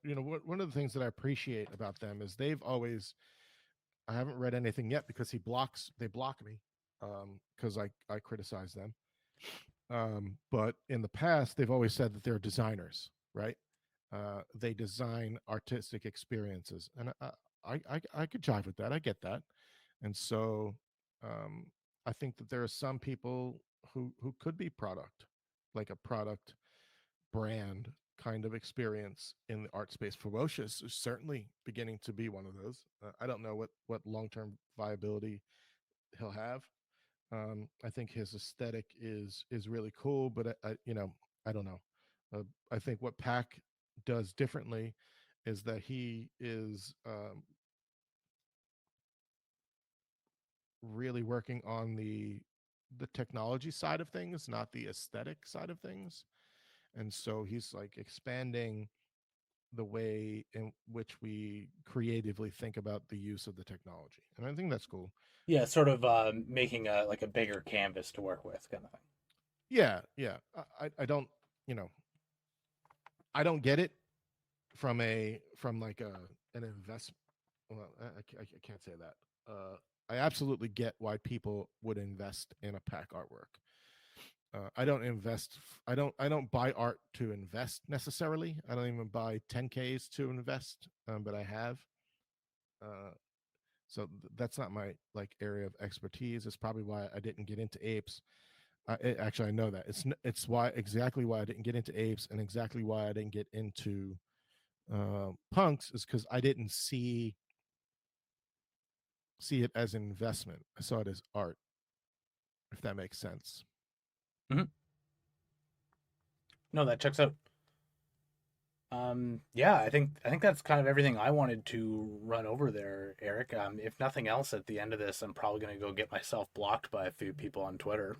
one of the things that I appreciate about them is they've always. I haven't read anything yet because they block me, because I criticize them. But in the past, they've always said that they're designers, right? They design artistic experiences, and I could jive with that. I get that, and so um, I think that there are some people who could be product, like a product brand kind of experience in the art space. Ferocious is certainly beginning to be one of those. I don't know what long term viability he'll have. I think his aesthetic is really cool, but I don't know. I think what Pac does differently is that he is really working on the technology side of things, not the aesthetic side of things, and so he's like expanding the way in which we creatively think about the use of the technology, and I think that's cool. Yeah, sort of making a like a bigger canvas to work with, kind of thing. Yeah. I don't, you know, I don't get it from like an investment. Well, I can't say that. I absolutely get why people would invest in a pack artwork. I don't invest. I don't buy art to invest necessarily. I don't even buy 10Ks to invest. But I have. Uh, so that's not my like area of expertise. It's probably why I didn't get into apes. Actually, I know that it's why exactly why I didn't get into apes, and exactly why I didn't get into punks is because I didn't see it as an investment. I saw it as art, if that makes sense. Hmm. No, that checks out. Yeah, I think that's kind of everything I wanted to run over there, Eric. If nothing else, at the end of this, I'm probably gonna go get myself blocked by a few people on Twitter.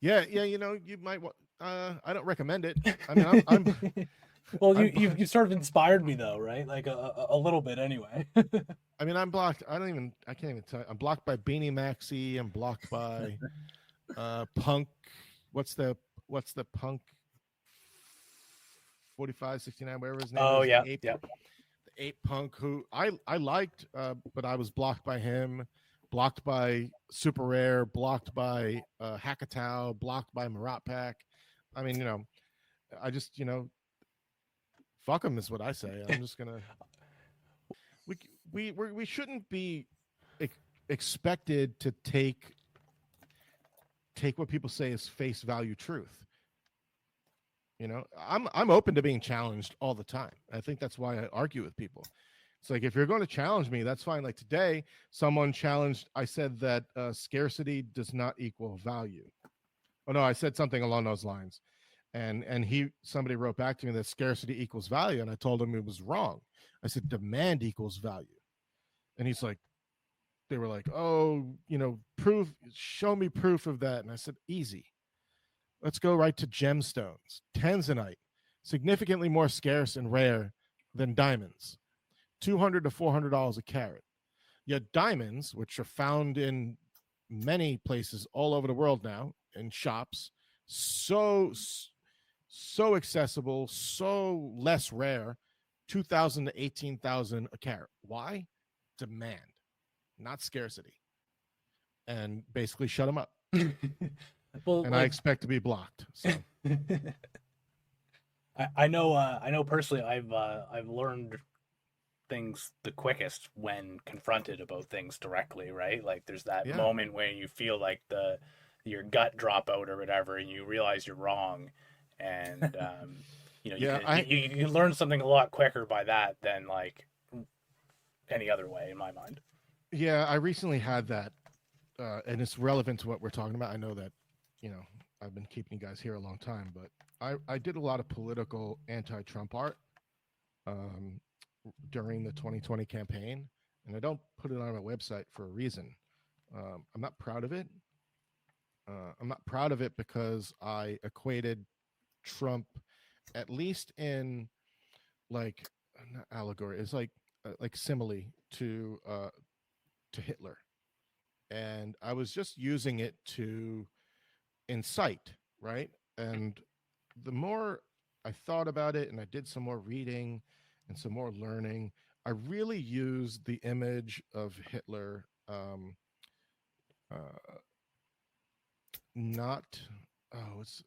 Yeah. You might want. I don't recommend it. I mean, I'm Well, I'm you sort of inspired me though, right? Like a little bit anyway. I mean, I'm blocked. I can't even tell. I'm blocked by Beanie Maxi. I'm blocked by Punk. What's the what's the Punk 4569, whatever his name Oh is, yeah, yeah. the ape Punk, who I liked, but I was blocked by him, blocked by Super Rare, blocked by Hackatow, blocked by Marat Pack. I mean, I just fuck him is what I say. I'm just gonna we we shouldn't be ex- expected to take what people say as face value truth. I'm open to being challenged all the time. I think that's why I argue with people. It's like, if you're going to challenge me, that's fine. Like today, someone challenged. I said that scarcity does not equal value. Oh no, I said something along those lines, and somebody wrote back to me that scarcity equals value, and I told him it was wrong. I said demand equals value, and they were like, oh, proof, show me proof of that, and I said easy. Let's go right to gemstones. Tanzanite, significantly more scarce and rare than diamonds, $200 to $400 a carat. Yet diamonds, which are found in many places all over the world now in shops, so accessible, so less rare, 2,000 to 18,000 a carat. Why? Demand, not scarcity. And basically shut them up. Well, And I like expect to be blocked. So I know personally I've learned things the quickest when confronted about things directly, right? Like there's that yeah. moment when you feel like the your gut drop out or whatever, and you realize you're wrong, and you Yeah, can you learn something a lot quicker by that than like any other way, in my mind. I recently had that, and it's relevant to what we're talking about. I know that, you know, I've been keeping you guys here a long time, but I did a lot of political anti-Trump art um, during the 2020 campaign, and I don't put it on my website for a reason. I'm not proud of it. I'm not proud of it because I equated Trump, at least in like not allegory, it's like simile to Hitler, and I was just using it to incite, right? And the more I thought about it and I did some more reading and some more learning, I really used the image of Hitler, uh, not it's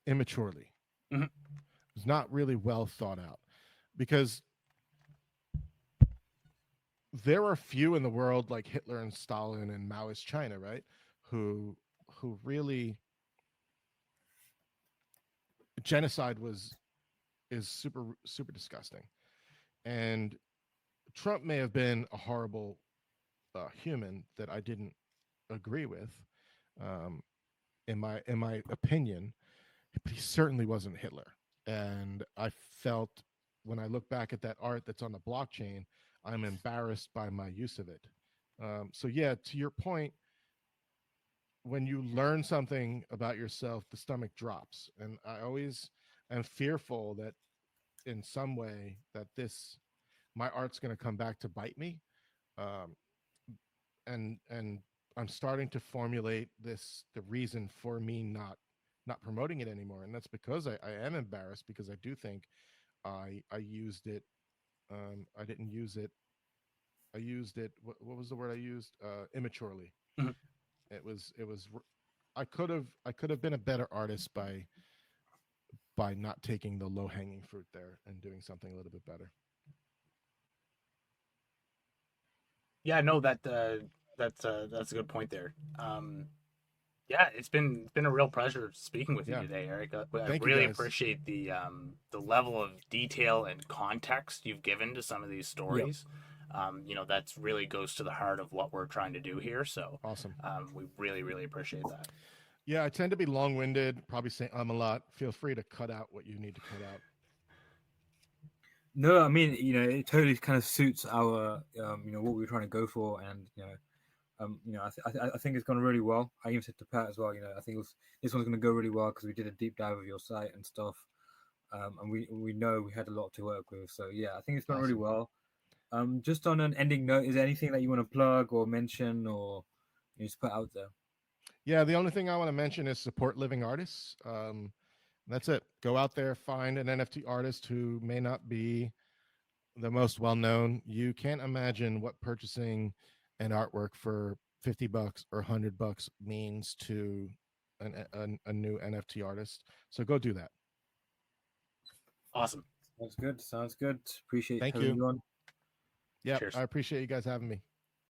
immaturely. Mhm. It was not really well thought out because there are few in the world like Hitler and Stalin and Maoist China, right? Who really genocide was is super disgusting. And Trump may have been a horrible human that I didn't agree with, um, in my opinion, but he certainly wasn't Hitler. And I felt when I look back at that art that's on the blockchain, I'm embarrassed by my use of it. So yeah, to your point, when you learn something about yourself, the stomach drops, and I always am fearful that in some way that this my art's going to come back to bite me. Um, and I'm starting to formulate the reason for me not promoting it anymore, and that's because I am embarrassed because I do think I used it. I didn't use it. I used it. What was the word I used? Immaturely. Mhm. It was. I could have been a better artist by not taking the low hanging fruit there and doing something a little bit better. Yeah, no, that's a good point there. Yeah, it's been a real pleasure speaking with you Yeah. today, Eric. I Thank you really guys. appreciate the level of detail and context you've given to some of these Yep. stories. That's really goes to the heart of what we're trying to do here. So, Awesome. we really appreciate that. Yeah, I tend to be long winded, probably say a lot. Feel free to cut out what you need to cut out. No, I mean, it totally kind of suits our, what we were trying to go for, and I think it's gone really well. I even said to Pat as well, I think this one's going to go really well because we did a deep dive of your site and stuff, and we know we had a lot to work with. So yeah, I think it's gone really Awesome. well. Just on an ending note, is there anything that you want to plug or mention or just put out there? Yeah, the only thing I want to mention is support living artists. That's it. Go out there, find an NFT artist who may not be the most well known. You can't imagine what purchasing an artwork for $50 or $100 means to a new NFT artist. So go do that. Awesome. Sounds good. Sounds good. Appreciate Thank having you. you on. Yep, Cheers. I appreciate you guys having me.